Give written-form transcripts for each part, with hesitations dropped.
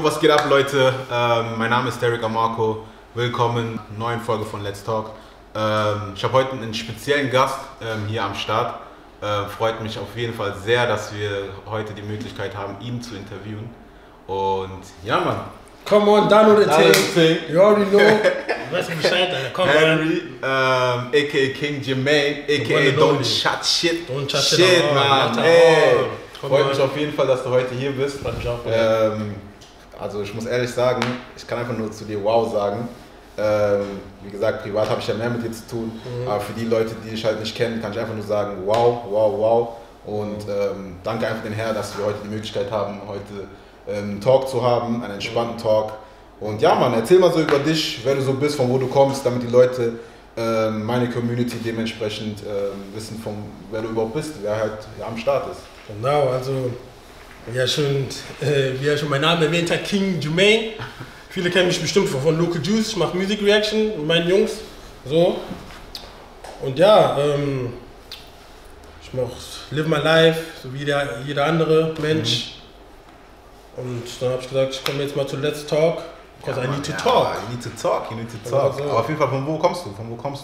Jo, was geht ab, Leute? Mein Name ist Derek Amarco. Willkommen in einer neuen Folge von Let's Talk. Ich habe heute einen speziellen Gast hier am Start. Freut mich auf jeden Fall sehr, dass wir heute die Möglichkeit haben, ihn zu interviewen. Und ja, Mann. Come on, down with the thing. You already know. Weißt du Bescheid, Alter? Komm, Henry, a.k.a. King Jermaine, a.k.a. Don't Chat Shit. Don't Chat Shit, man. Ey, freut mich auf jeden Fall, dass du heute hier bist. Freut mich auch. Also ich muss ehrlich sagen, ich kann einfach nur zu dir wow sagen. Wie gesagt, privat habe ich ja mehr mit dir zu tun, aber für die Leute, die dich halt nicht kennen, kann ich einfach nur sagen, wow, wow, wow. Und danke einfach den Herrn, dass wir heute die Möglichkeit haben, heute einen Talk zu haben, einen entspannten Talk. Und ja, Mann, erzähl mal so über dich, wer du so bist, von wo du kommst, damit die Leute, meine Community dementsprechend wissen, wer du überhaupt bist, wer halt am Start ist. Genau, also wie ja schon mein Name erwähnt hat, King Jermaine. Viele kennen mich bestimmt von Local Juice. Ich mache Music Reaction mit meinen Jungs. So. Und ja, ich mache Live My Life, so wie jeder andere Mensch. Und dann habe ich gesagt, ich komme jetzt mal zu Let's Talk. Because I need to talk. You need to talk, you need to talk. Genau so. Aber auf jeden Fall, von wo kommst du?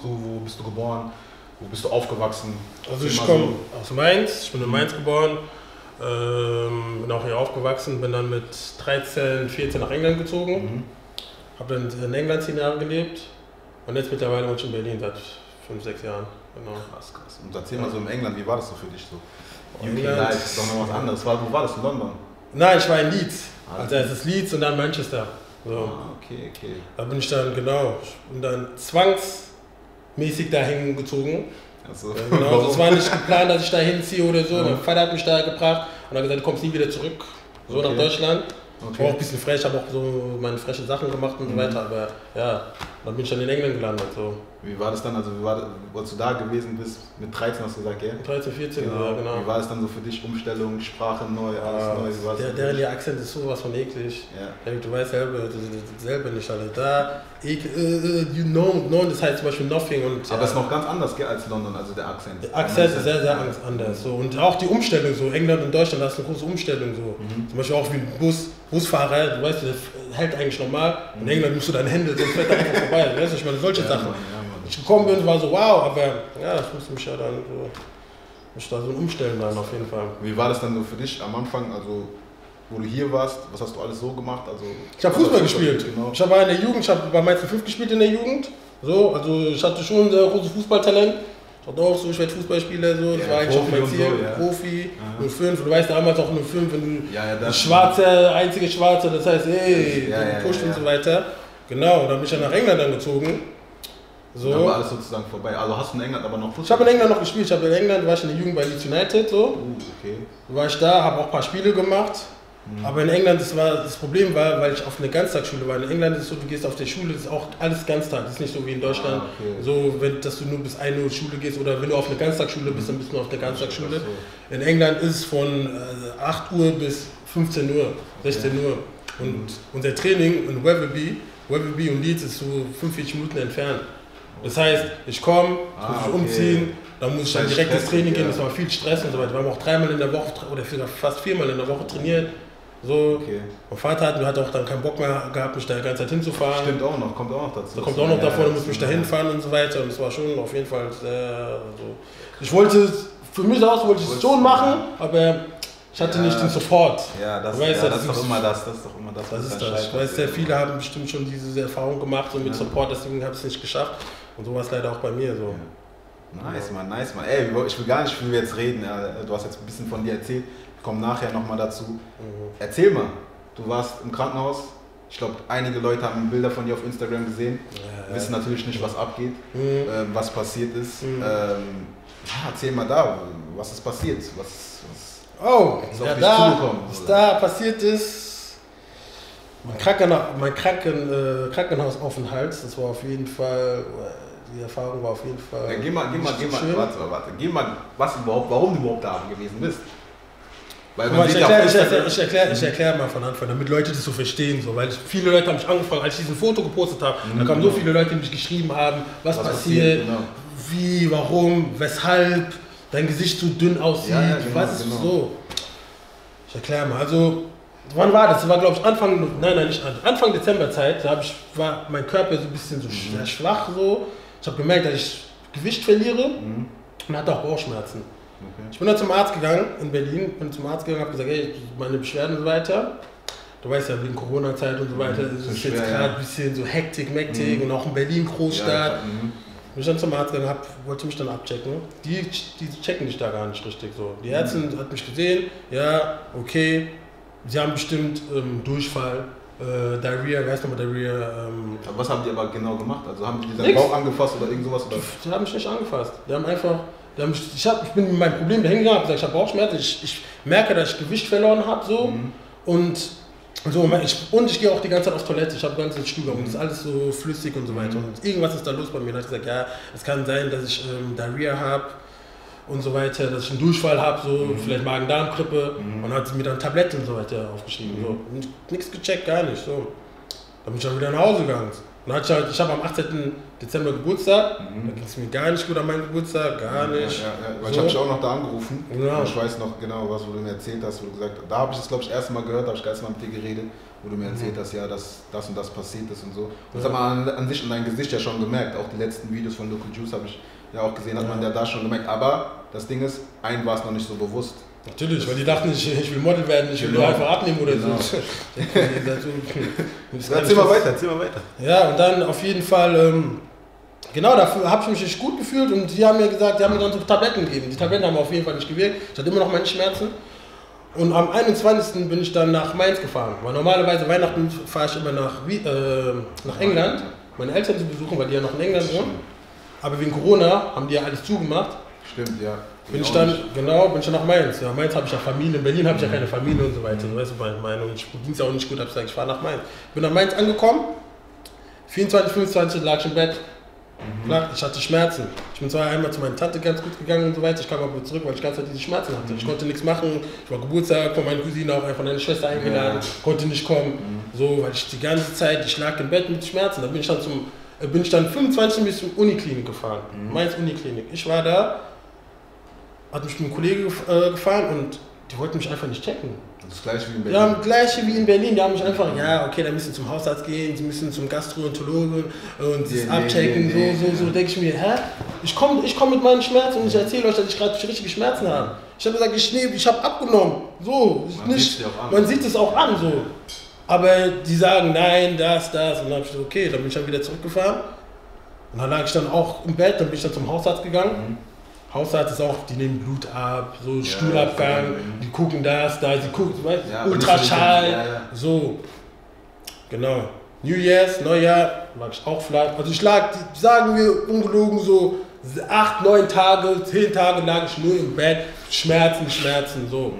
Wo bist du geboren? Wo bist du aufgewachsen? Also ich komme aus Mainz, ich bin in Mainz geboren. Bin auch hier aufgewachsen, bin dann mit 13, 14 nach England gezogen. Habe dann in England 10 Jahre gelebt und jetzt mittlerweile wohne ich in Berlin seit 5, 6 Jahren. Genau. Krass. Und erzähl mal so in England, wie war das so für dich so? UK England. Life ist doch noch was anderes. Wo war das? In London? Nein, ich war in Leeds. Also es ist Leeds und dann Manchester. So. Okay. Da bin ich dann, zwangsmäßig dahin gezogen. Also, Genau, es war nicht geplant, dass ich da hinziehe oder so. Mein Vater hat mich da gebracht und hat gesagt, du kommst nie wieder zurück, so nach Deutschland. Ich war auch ein bisschen frech, habe auch so meine frechen Sachen gemacht und so weiter, aber ja, dann bin ich dann in England gelandet. So. Wie war das dann, als du da gewesen bist, mit 13 hast du gesagt, gell? 13, 14, ja, genau. Wie war es dann so für dich, Umstellung, Sprache neu, alles neu? Deren Akzent ist sowas von eklig. Ja. Du weißt selber nicht, Alter. Da, you know, das heißt zum Beispiel nothing. Und, aber es ist noch ganz anders, gell, als London, also der Akzent. Der Akzent ist sehr, sehr anders. So. Und auch die Umstellung, so England und Deutschland, das ist eine große Umstellung. So. Zum Beispiel auch wie ein Busfahrer, du weißt, der hält eigentlich normal. In England musst du deine Hände, sonst fährt er einfach vorbei. Weißt du, ich meine, solche Sachen. Ich gekommen bin, war so wow, aber ja, ich musste mich ja dann so umstellen dann auf jeden Fall. Wie war das dann so für dich am Anfang, also wo du hier warst, was hast du alles so gemacht? Also, ich habe Fußball gespielt. Genau. Ich war in der Jugend, ich habe bei Mainz 5 gespielt in der Jugend. So, also ich hatte schon ein sehr großes Fußballtalent. Ich hatte auch so, ich werde Fußballspieler, so, das war eigentlich auch mein Ziel. Profi, 05, du weißt damals auch 05, wenn du einzige Schwarze, das heißt, pusht und so weiter. Genau, und dann bin ich dann nach England dann gezogen. So. Dann war alles sozusagen vorbei. Also hast du in England aber noch Fußball? Ich habe in England noch gespielt. War ich in der Jugend bei Leeds United. So. Okay. War ich da, habe auch ein paar Spiele gemacht. Aber in England, das Problem war, weil ich auf eine Ganztagsschule war. In England ist es so, du gehst auf der Schule, das ist auch alles Ganztag. Das ist nicht so wie in Deutschland, so, dass du nur bis 1 Uhr Schule gehst oder wenn du auf eine Ganztagsschule bist, dann bist du auf der Ganztagsschule. In England ist es von 8 Uhr bis 15 Uhr, 16 Uhr. Und unser Training in Wetherby und Leeds ist so 45 Minuten entfernt. Das heißt, ich komme, muss mich umziehen, dann muss ich dann direkt ins Training gehen, das war viel Stress und so weiter. Wir haben auch 3-mal in der Woche oder fast 4-mal in der Woche trainiert. So. Mein Vater hat auch dann keinen Bock mehr gehabt, mich da die ganze Zeit hinzufahren. Stimmt auch noch, kommt auch noch dazu. Da kommt auch noch davon, du musst mich da hinfahren und so weiter. Und es war schon auf jeden Fall sehr. Ich wollte es, für mich aus wollte ich es schon machen, aber ich hatte nicht den Support. Ja, das ist doch immer das. Ich weiß, sehr viele haben bestimmt schon diese Erfahrung gemacht so mit Support, deswegen habe ich es nicht geschafft. Und so war es leider auch bei mir so. Nice, Mann. Ey, ich will gar nicht viel jetzt reden. Du hast jetzt ein bisschen von dir erzählt. Ich komme nachher nochmal dazu. Erzähl mal, du warst im Krankenhaus. Ich glaube, einige Leute haben Bilder von dir auf Instagram gesehen. Wissen natürlich nicht, was abgeht, was passiert ist. Erzähl mal da, was ist passiert? Was da passiert ist, mein Krankenhausaufenthalt, das war auf jeden Fall, die Erfahrung war auf jeden Fall. Ja, geh mal, warum du überhaupt da gewesen bist. Weil ich erkläre mal von Anfang, damit Leute das so verstehen, so, weil viele Leute haben mich angefragt, als ich diesen Foto gepostet habe, da kamen so viele Leute, die mich geschrieben haben, was passiert, wie, warum, weshalb dein Gesicht so dünn aussieht, so. Ich erkläre mal, also wann war das? Das war, glaube ich, Anfang Dezemberzeit. Da war mein Körper so ein bisschen so sehr schwach. So. Ich habe gemerkt, dass ich Gewicht verliere und hatte auch Bauchschmerzen. Okay. Ich bin dann zum Arzt gegangen in Berlin, habe gesagt, ey, meine Beschwerden und so weiter. Du weißt ja, wegen Corona-Zeit und so weiter, es ist jetzt gerade ein bisschen so Hektik, und auch in Berlin, Großstadt. Bin ich dann zum Arzt gegangen, wollte mich dann abchecken. Die checken dich da gar nicht richtig so. Die Ärztin hat mich gesehen, ja, okay, sie haben bestimmt Durchfall, Diarrhea, wie heißt nochmal Diarrhea? Was haben die aber genau gemacht? Also haben die deinen Bauch angefasst oder irgend sowas? Oder? Die haben mich nicht angefasst. Ich bin mit meinem Problem dahin gegangen, habe gesagt, ich habe Bauchschmerzen, ich merke, dass ich Gewicht verloren habe so und ich gehe auch die ganze Zeit auf Toilette, ich habe ganz Stuhlgang und es ist alles so flüssig und so weiter und irgendwas ist da los bei mir. Dann habe ich gesagt, ja, es kann sein, dass ich Diarrhea habe und so weiter, dass ich einen Durchfall habe, so vielleicht Magen-Darm-Grippe und dann hat sie mir dann Tabletten und so weiter aufgeschrieben. So. Nichts gecheckt, gar nicht. So. Dann bin ich dann wieder nach Hause gegangen. Ich habe am 18. Dezember Geburtstag, da ging es mir gar nicht gut an meinem Geburtstag, gar nicht. Weil ich habe dich auch noch da angerufen, ich weiß noch genau, was du mir erzählt hast, wo du gesagt hast, da habe ich das glaube ich das erste Mal gehört, da habe ich das erste Mal mit dir geredet, wo du mir erzählt hast, ja, dass das und das passiert ist und so. Das hat man an sich in deinem Gesicht ja schon gemerkt, auch die letzten Videos von Local Juice habe ich ja auch gesehen, hat man ja da schon gemerkt, aber das Ding ist, einem war es noch nicht so bewusst. Natürlich, weil die dachten, ich will Model werden, ich will nur einfach abnehmen oder so. Erzähl mal weiter. Ja, und dann auf jeden Fall, genau, dafür habe ich mich nicht gut gefühlt und die haben mir gesagt, die haben mir dann so Tabletten gegeben. Die Tabletten haben auf jeden Fall nicht gewirkt, ich hatte immer noch meine Schmerzen. Und am 21. bin ich dann nach Mainz gefahren, weil normalerweise Weihnachten fahre ich immer nach England, meine Eltern zu besuchen, weil die ja noch in England wohnen. Aber wegen Corona haben die ja alles zugemacht. Stimmt, ja. Bin ich dann nach Mainz. Ja, Mainz habe ich ja Familie, in Berlin habe ich ja keine Familie und so weiter. So, weißt du, meine Meinung. Ich ging es ja auch nicht gut, habe gesagt, ich fahre nach Mainz. Bin nach Mainz angekommen, 24, 25 lag ich im Bett. Ich hatte Schmerzen. Ich bin zwar einmal zu meiner Tante ganz gut gegangen und so weiter, ich kam aber zurück, weil ich ganz diese Schmerzen hatte. Ich konnte nichts machen, ich war Geburtstag von meiner Cousine auch von einer Schwester eingeladen, konnte nicht kommen. So, weil ich die ganze Zeit, ich lag im Bett mit Schmerzen. Da bin ich dann 25 bis zur Uniklinik gefahren, Mainz Uniklinik. Ich war da, hat mich mit einem Kollegen gefahren und die wollten mich einfach nicht checken. Das gleiche wie in Berlin? Ja, das gleiche wie in Berlin. Die haben mich einfach, ja, okay, dann müssen sie zum Hausarzt gehen, sie müssen zum Gastroenterologen und das abchecken, so. Denke ich mir, hä? Ich komm mit meinen Schmerzen und ich erzähle euch, dass ich gerade richtige Schmerzen habe. Ich habe gesagt, ich habe abgenommen. So, man sieht es auch an, so. Aber die sagen, nein, das. Und dann habe ich gesagt, okay, dann bin ich dann wieder zurückgefahren. Und dann lag ich dann auch im Bett, dann bin ich dann zum Hausarzt gegangen. Hausarzt ist auch, die nehmen Blut ab, so Stuhlabgang, die gucken sie gucken, Ultraschall, so. Genau. Neujahr, lag ich auch flach. Also ich lag, sagen wir ungelogen, so 8, 9 Tage, 10 Tage lag ich nur im Bett, Schmerzen, so.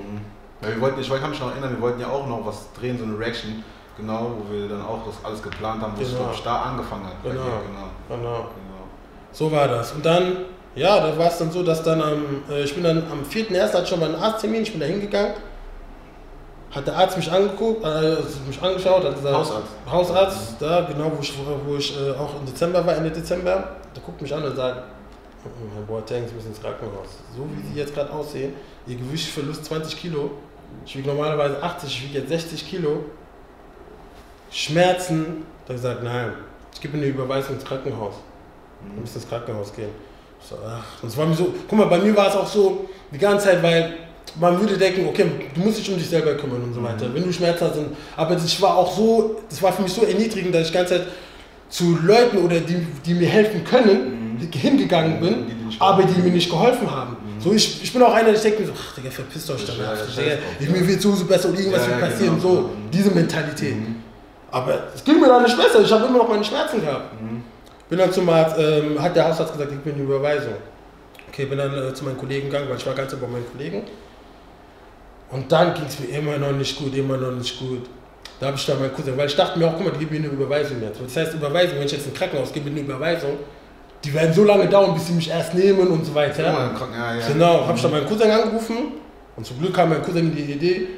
Ja, ich kann mich noch erinnern, wir wollten ja auch noch was drehen, so eine Reaction, genau, wo wir dann auch das alles geplant haben, wo es glaube ich da angefangen hat. Genau. So war das. Und dann, ja, da war es dann so, dass dann ich bin dann am 4.1. hatte ich schon mal einen Arzttermin, ich bin da hingegangen, hat der Arzt mich angeschaut, hat gesagt, Hausarzt, da genau, wo ich auch im Dezember war, Ende Dezember, der guckt mich an und sagt, Herr Boateng, Sie müssen ins Krankenhaus. So wie Sie jetzt gerade aussehen, Ihr Gewichtsverlust 20 Kilo, ich wiege normalerweise 80, ich wiege jetzt 60 Kilo, Schmerzen, da hat er gesagt, nein, ich gebe Ihnen eine Überweisung ins Krankenhaus. Du musst ins Krankenhaus gehen. Ich so, das war mir so, guck mal, bei mir war es auch so die ganze Zeit, weil man würde denken, okay, du musst dich um dich selber kümmern und so weiter, wenn du Schmerzen hast. Aber das war für mich so erniedrigend, dass ich die ganze Zeit zu Leuten oder die mir helfen können, hingegangen bin, aber die mir nicht geholfen haben. So, ich bin auch einer, der denkt mir so, ach Digga, verpisst euch danach, mir wird so besser und irgendwas wird passieren, genau. So, diese Mentalität. Aber es ging mir dann nicht besser, ich habe immer noch meine Schmerzen gehabt. Bin dann zum Arzt, hat der Hausarzt gesagt, ich bin eine Überweisung. Okay, bin dann zu meinen Kollegen gegangen, weil ich war ganz bei meinen Kollegen. Und dann ging es mir immer noch nicht gut. Da habe ich dann meinen Cousin, weil ich dachte mir auch, guck mal, die geben mir eine Überweisung jetzt. Das heißt, Überweisung, wenn ich jetzt ins Krankenhaus gehe mit einer Überweisung, die werden so lange dauern, bis sie mich erst nehmen und so weiter. Ja. Genau, habe ich dann meinen Cousin angerufen und zum Glück kam mein Cousin die Idee,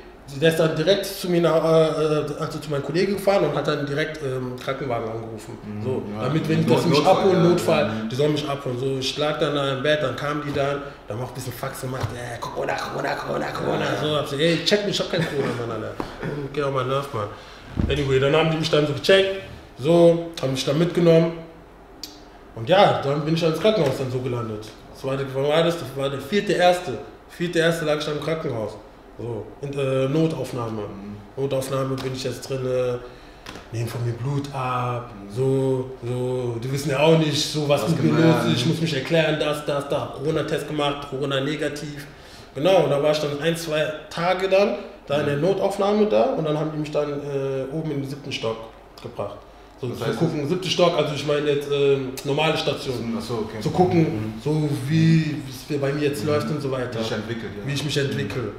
der ist dann direkt zu mir zu meinem Kollegen gefahren und hat dann direkt Krankenwagen angerufen. So, damit, wenn die mich abholen, Notfall, die sollen mich abholen. So, ich lag dann im Bett, dann kamen die dann haben auch ein bisschen Fax gemacht, Corona. So, hab ich gesagt, ey, check mich, ich hab kein Corona, Mann, Alter. get on my nerve, man. Anyway, dann haben die mich dann so gecheckt, so, haben mich dann mitgenommen. Und ja, dann bin ich dann ins Krankenhaus dann so gelandet. Wann war das? Das war der 4.1. 4.1. lag ich dann im Krankenhaus. So, in Notaufnahme. Notaufnahme bin ich jetzt drin, nehmen von mir Blut ab, so, die wissen ja auch nicht, so was mit mir los ist, ich muss mich erklären, das, da, Corona-Test gemacht, Corona negativ. Genau, und da war ich dann 1-2 Tage da in der Notaufnahme da und dann haben die mich dann oben in den 7. Stock gebracht. So zu gucken, 7. Stock, also ich meine jetzt normale Station. Achso, okay. Zu gucken, so wie es bei mir jetzt läuft und so weiter. Wie ich mich entwickle.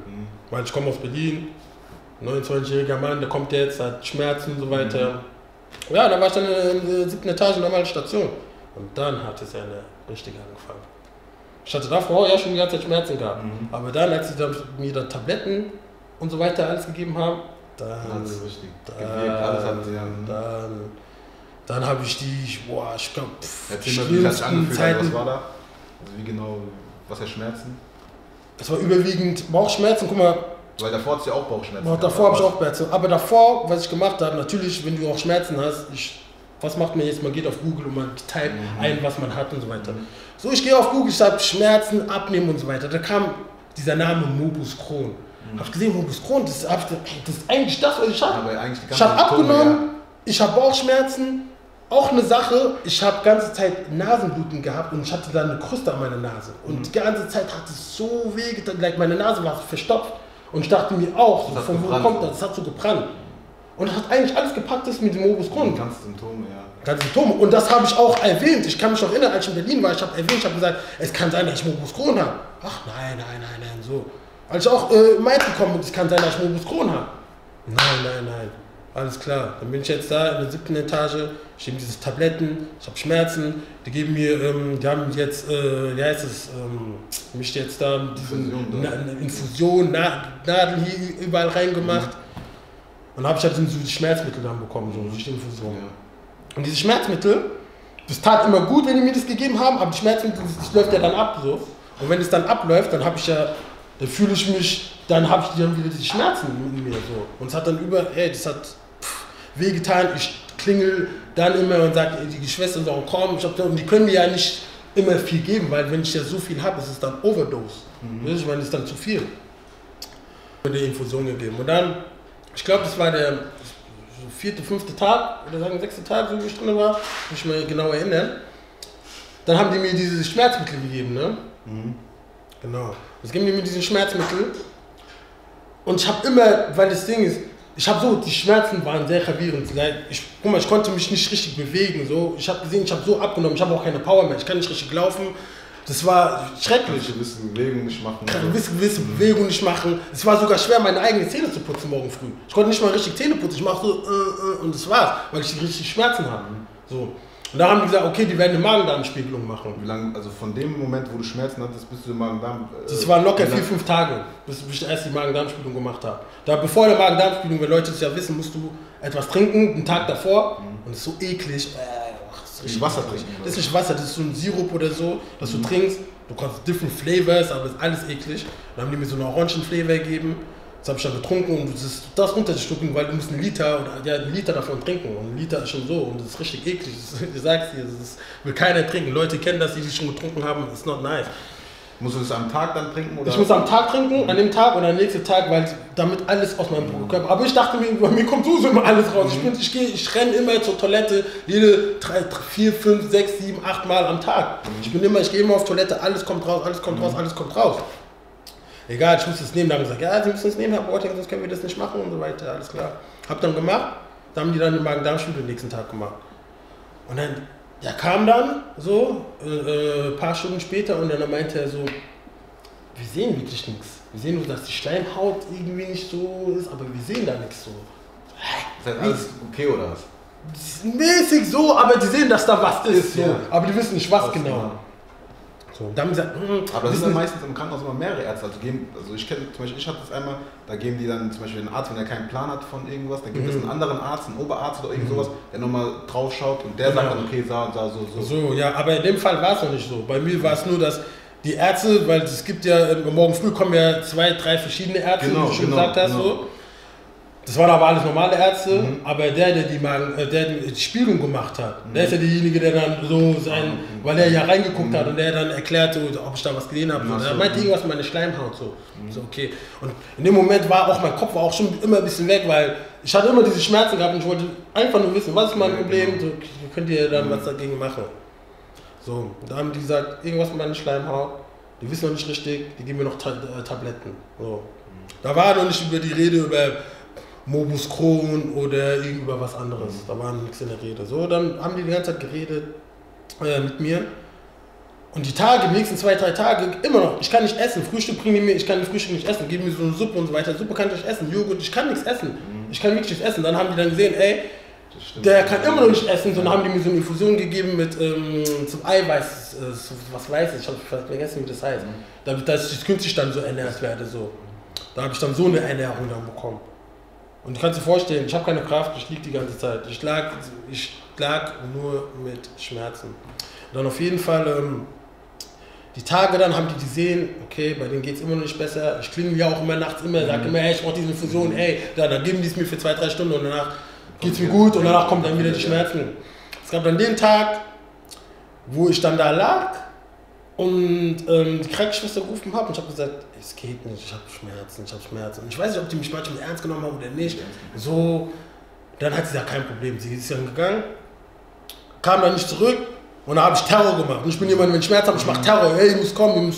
Weil ich komme aus Berlin, 29-jähriger Mann, der kommt jetzt, hat Schmerzen und so weiter. Ja, dann war ich dann in der 7. Etage, normale Station. Und dann hat es ja eine richtige angefangen. Ich hatte davor ja schon die ganze Zeit Schmerzen gehabt. Aber dann, als sie mir dann Tabletten und so weiter alles gegeben haben, dann habe ich die, ich glaube, schlimmsten Zeiten. Was war da? Also wie genau, was heißt Schmerzen? Es war überwiegend Bauchschmerzen, guck mal. Weil davor hattest du ja auch Bauchschmerzen. Davor habe ich auch Schmerzen. Aber davor, was ich gemacht habe, natürlich, wenn du auch Schmerzen hast, was macht man jetzt? Man geht auf Google und man typt ein, was man hat und so weiter. So, ich gehe auf Google, ich sage Schmerzen, abnehmen und so weiter. Da kam dieser Name Morbus Crohn. Hab ich gesehen, Morbus Crohn, das ist eigentlich das, was ich habe. Ich habe abgenommen, ich habe Bauchschmerzen. Auch eine Sache, ich habe die ganze Zeit Nasenbluten gehabt und ich hatte dann eine Kruste an meiner Nase. Und die ganze Zeit hat es so weh getan, meine Nase war verstopft. Und ich dachte mir auch, so, von wo kommt das? Das hat so gebrannt. Und das hat eigentlich alles gepackt, das mit dem Morbus Crohn. Ganz Symptome, ja. Ganz Symptome. Und das habe ich auch erwähnt. Ich kann mich noch erinnern, als ich in Berlin war, ich habe gesagt, es kann sein, dass ich Morbus Crohn habe. Ach nein, so. Als ich auch meinte gekommen, es kann sein, dass ich Morbus Crohn habe. Nein. Alles klar, dann bin ich jetzt da in der 7. Etage, ich nehme diese Tabletten, ich habe Schmerzen, die geben mir, die haben jetzt, mich jetzt da mit diesen Infusion, Nadeln hier überall reingemacht. Und habe ich halt so die Schmerzmittel dann bekommen, so durch die Infusion. Ja. Und diese Schmerzmittel, das tat immer gut, wenn die mir das gegeben haben, aber die Schmerzmittel, das läuft ja dann ab so. Und wenn es dann abläuft, dann habe ich ja, dann habe ich dann wieder die Schmerzen in mir so. Und es hat dann das hat wehgetan, ich klingel dann immer und sage, die Schwestern sollen kommen, und die können mir ja nicht immer viel geben, weil wenn ich ja so viel habe, ist es dann Overdose. Ich meine, das ist dann zu viel. Mir die Infusion gegeben. Und dann, ich glaube, das war der 4., 5. Tag, oder sagen 6. Tag, so wie ich drin war, muss ich mich genau erinnern. Dann haben die mir diese Schmerzmittel gegeben, ne? Genau. Das geben die mir diese Schmerzmittel. Und ich habe immer, weil das Ding ist, die Schmerzen waren sehr gravierend. Guck mal, ich konnte mich nicht richtig bewegen. So. Ich habe gesehen, ich habe so abgenommen, ich habe auch keine Power mehr, ich kann nicht richtig laufen. Das war schrecklich. Gewisse Bewegungen nicht machen. Gewisse Bewegungen nicht machen. Es war sogar schwer, meine eigenen Zähne zu putzen morgen früh. Ich konnte nicht mal richtig Zähne putzen, ich mache so und das war's, weil ich richtig Schmerzen habe. So. Und da haben die gesagt, okay, die werden eine Magen-Darm-Spiegelung machen. Wie lange, also von dem Moment, wo du Schmerzen hattest, bis du den Magen-Darm... das waren locker 4-5 Tage, bis ich erst die Magen-Darm-Spiegelung gemacht habe. Bevor der Magen-Darm-Spiegelung, wenn Leute das ja wissen, musst du etwas trinken, einen Tag davor. Und das ist so eklig. Das ist Wasser trinken. Das ist nicht Wasser, das ist so ein Sirup oder so, das du trinkst. Du kannst different flavors, aber es ist alles eklig. Dann haben die mir so einen Orangen-Flavor gegeben. Das habe ich dann getrunken und das runterzustucken, weil du musst einen Liter davon trinken. Und ein Liter ist schon so und das ist richtig eklig. Ich sag's dir, das will keiner trinken. Leute kennen das, die schon getrunken haben, it's not nice. Musst du das am Tag dann trinken? Oder? Ich muss am Tag trinken, an dem Tag oder am nächsten Tag, weil damit alles aus meinem Körper. Aber ich dachte mir, bei mir kommt so immer alles raus. Ich renne immer zur Toilette, jede 3, 4, 5, 6, 7, 8 Mal am Tag. Ich gehe immer auf Toilette, alles kommt raus, alles kommt raus. Egal, ich muss es nehmen. Da haben gesagt, ja, Sie müssen es nehmen, Herr Boateng, sonst können wir das nicht machen und so weiter, alles klar. Hab dann gemacht, da haben die dann den Magen-Darm-Spiegelung den nächsten Tag gemacht. Und dann, der kam dann so, ein paar Stunden später und dann meinte er so, wir sehen wirklich nichts. Wir sehen nur, dass die Schleimhaut irgendwie nicht so ist, aber wir sehen da nichts so. Ist das alles okay oder was? Mäßig so, aber die sehen, dass da was ist. So. Ja. Aber die wissen nicht, was genau. So, dann haben sie gesagt, aber das sind meistens im Krankenhaus immer mehrere Ärzte. Also ich kenne, zum Beispiel, ich hatte das einmal, da geben die dann zum Beispiel einen Arzt, wenn er keinen Plan hat von irgendwas, dann gibt es einen anderen Arzt, einen Oberarzt oder irgend sowas, der nochmal drauf schaut und der sagt dann, okay, so. So, ja, aber in dem Fall war es noch nicht so. Bei mir war es nur, dass die Ärzte, weil es gibt ja, morgen früh kommen ja 2, 3 verschiedene Ärzte, wie du schon gesagt hast, so. Das waren aber alles normale Ärzte, aber der die Spiegelung gemacht hat, der ist ja derjenige, der dann so weil er ja reingeguckt hat und der dann erklärte, ob ich da was gesehen habe. Er meinte irgendwas mit meiner Schleimhaut so. So, okay. Und in dem Moment war auch mein Kopf war auch schon immer ein bisschen weg, weil ich hatte immer diese Schmerzen gehabt und ich wollte einfach nur wissen, was ist mein Problem, so, könnt ihr dann was dagegen machen. So, da haben die gesagt, irgendwas mit meiner Schleimhaut, die wissen noch nicht richtig, die geben mir noch Tabletten. So. Da war noch nicht über die Rede über Morbus Crohn oder über was anderes. Da war nichts in der Rede. So, dann haben die ganze Zeit geredet mit mir. Und die nächsten 2-3 Tage, immer noch, ich kann nicht essen. Frühstück bringen die mir, ich kann Frühstück nicht essen. Geben mir so eine Suppe und so weiter. Suppe kann ich nicht essen. Joghurt, ich kann nichts essen. Ich kann wirklich nichts essen. Dann haben die dann gesehen, ey, der kann immer noch nicht essen. So, dann haben die mir so eine Infusion gegeben mit zum Eiweiß, was weiß ich habe vergessen, wie das heißt. Dass ich künstlich dann so ernährt werde. So. Da habe ich dann so eine Ernährung dann bekommen. Und du kannst dir vorstellen, ich habe keine Kraft, ich liege die ganze Zeit. Ich lag nur mit Schmerzen. Und dann auf jeden Fall, die Tage dann haben die gesehen, okay, bei denen geht es immer noch nicht besser. Ich klinge ja auch immer nachts sage immer, hey, ich brauche diese Infusion, ey, dann geben die es mir für 2-3 Stunden und danach geht es mir gut und danach kommen dann wieder die Schmerzen. Es gab dann den Tag, wo ich dann da lag und die Krankenschwester gerufen habe und ich habe gesagt, es geht nicht, ich habe Schmerzen. Und ich weiß nicht, ob die mich manchmal ernst genommen haben oder nicht. So, dann hat sie gesagt, kein Problem. Sie ist dann gegangen, kam dann nicht zurück und dann habe ich Terror gemacht. Und ich bin jemand, wenn ich Schmerz habe, ich mache Terror. Hey, ihr müsst kommen.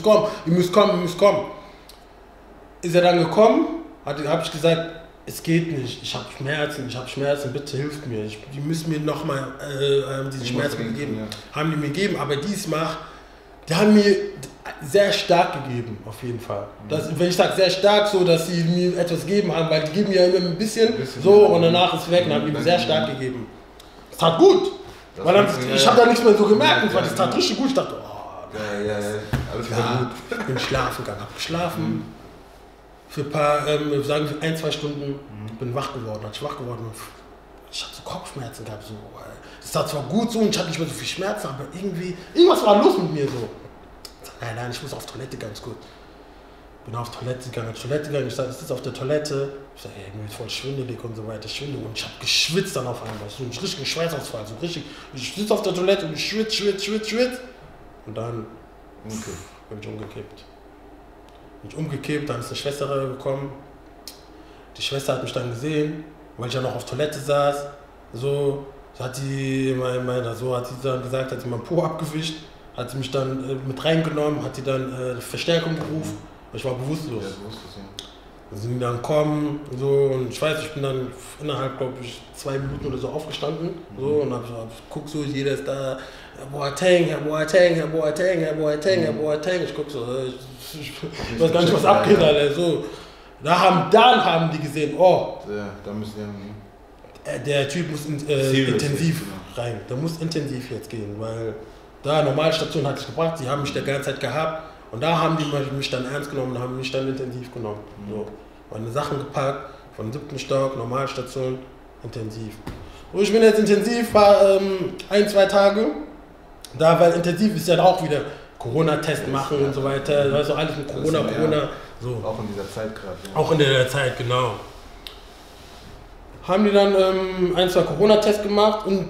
Ist er dann gekommen, habe ich gesagt, es geht nicht, ich habe Schmerzen, bitte hilft mir. Die müssen mir nochmal diese Schmerzen geben. Haben die mir gegeben, aber diesmal, die haben mir sehr stark gegeben, auf jeden Fall. Wenn ich sage sehr stark, so dass sie mir etwas gegeben haben, weil die geben mir immer ein bisschen so und danach ist es weg und haben die mir sehr stark gegeben. Es tat gut, weil dann, ich habe da nichts mehr so gemerkt, weil es tat richtig gut. Ich dachte, alles gut. Ich bin schlafen gegangen, habe geschlafen. Für ein paar, sagen wir 1-2 Stunden, bin wach geworden. Als ich wach geworden bin, ich hatte so Kopfschmerzen gehabt. So, es tat zwar gut so und ich hatte nicht mehr so viel Schmerzen, aber irgendwas war los mit mir so. Nein, ich muss auf Toilette, ganz gut. Bin auf Toilette gegangen, ich sage, ist das auf der Toilette? Ich sage, mir wird voll schwindelig und so weiter, und ich habe geschwitzt dann auf einmal, so einen richtigen Schweißausfall, so richtig, ich sitze auf der Toilette und ich schwitze. Und dann bin ich umgekippt. Dann ist eine Schwester gekommen. Die Schwester hat mich dann gesehen, weil ich ja noch auf Toilette saß. So hat sie dann gesagt, hat sie meinen Po abgewischt, hat sie mich dann mit reingenommen, hat sie dann Verstärkung gerufen. Ich war bewusstlos. Dann sind die dann gekommen so, und ich weiß, ich bin dann innerhalb, glaube ich, 2 Minuten oder so aufgestanden. So, und hab guck so, jeder ist da. Herr Boateng. Ich guck so, ich weiß gar nicht, was abgeht, Alter. So. Dann haben die gesehen, da müssen der Typ muss intensiv rein. Der muss intensiv jetzt gehen, weil da Normalstation hat es gebracht, sie haben mich die ganze Zeit gehabt und da haben die mich dann ernst genommen und haben mich dann intensiv genommen. So. Meine Sachen gepackt, von 7. Stock, Normalstation, intensiv. Und ich bin jetzt intensiv, war 1-2 Tage. Da, weil intensiv ist ja auch wieder Corona-Test machen und so weiter, also alles mit Corona. So. Auch in dieser Zeit gerade. Ja. Auch in der Zeit, genau. Haben die dann 1-2 Corona-Tests gemacht und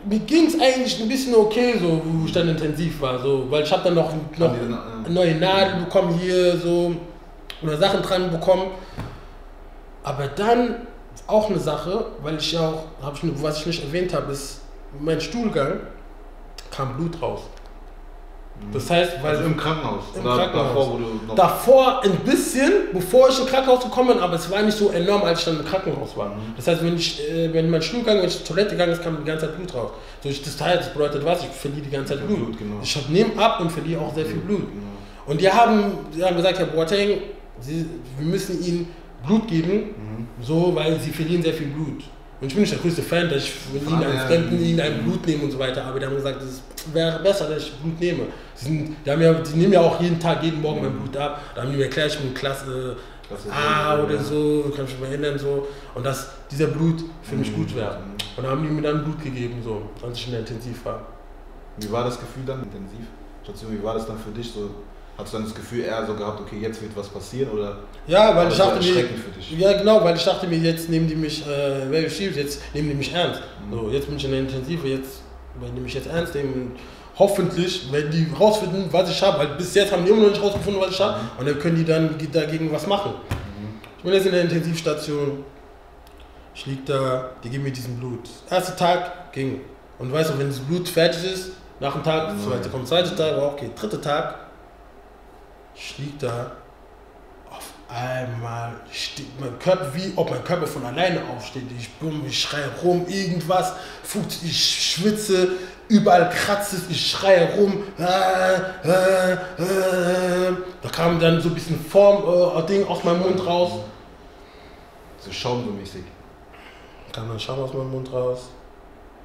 mir ging es eigentlich ein bisschen okay, so, wo ich dann intensiv war, so, weil ich habe dann noch neue Nadeln bekommen hier, so, oder Sachen dran bekommen. Aber dann auch eine Sache, weil ich ja auch, was ich nicht erwähnt habe, ist mein Stuhlgang, kam Blut raus. Das heißt, weil also im Krankenhaus? Davor ein bisschen, bevor ich ins Krankenhaus gekommen bin, aber es war nicht so enorm, als ich dann im Krankenhaus war. Das heißt, wenn mein Stuhlgang, wenn ich zur Toilette gegangen ist, kam die ganze Zeit Blut raus. So, das bedeutet was? Ich verliere die ganze Zeit Blut. Genau. Ich nehme ab und verliere auch sehr viel Blut. Genau. Und die haben gesagt, Herr Boateng, wir müssen Ihnen Blut geben, so, weil Sie verlieren sehr viel Blut. Und ich bin nicht der größte Fan, dass ich von Ihnen einem Fremden ein Blut nehme und so weiter, aber die haben gesagt, es wäre besser, dass ich Blut nehme. Die nehmen ja auch jeden Morgen mein Blut ab. Da haben die mir erklärt, ich bin Klasse A oder so, kann ich mich mal erinnern, so. Und dass dieser Blut für mich gut wäre. Und da haben die mir dann Blut gegeben, so, als ich in der Intensiv war. Wie war das Gefühl dann, Intensivstation? Wie war das dann für dich so? Hast du dann das Gefühl eher so gehabt, okay, jetzt wird was passieren oder? Ja, weil ich das dachte mir, erschreckend für dich? ja genau, weil ich dachte mir, jetzt nehmen die mich, jetzt nehmen die mich ernst. So, jetzt bin ich in der Intensive, jetzt werden die mich jetzt ernst nehmen und hoffentlich werden die rausfinden, was ich habe, weil bis jetzt haben die immer noch nicht rausgefunden, was ich habe und dann können die dann dagegen was machen. Ich bin jetzt in der Intensivstation, ich lieg da, die geben mir diesen Blut. Erster Tag ging und weißt du, wenn das Blut fertig ist, nach dem Tag, kommt zweiter Tag, okay, dritter Tag, ich lieg da, auf einmal steht mein Körper, wie ob mein Körper von alleine aufsteht. Ich schreie rum, irgendwas, ich schwitze, überall kratzt es, ich schreie rum. Da kam dann so ein bisschen Ding aus meinem Mund raus. So Schaum so mäßig. Kam dann Schaum aus meinem Mund raus.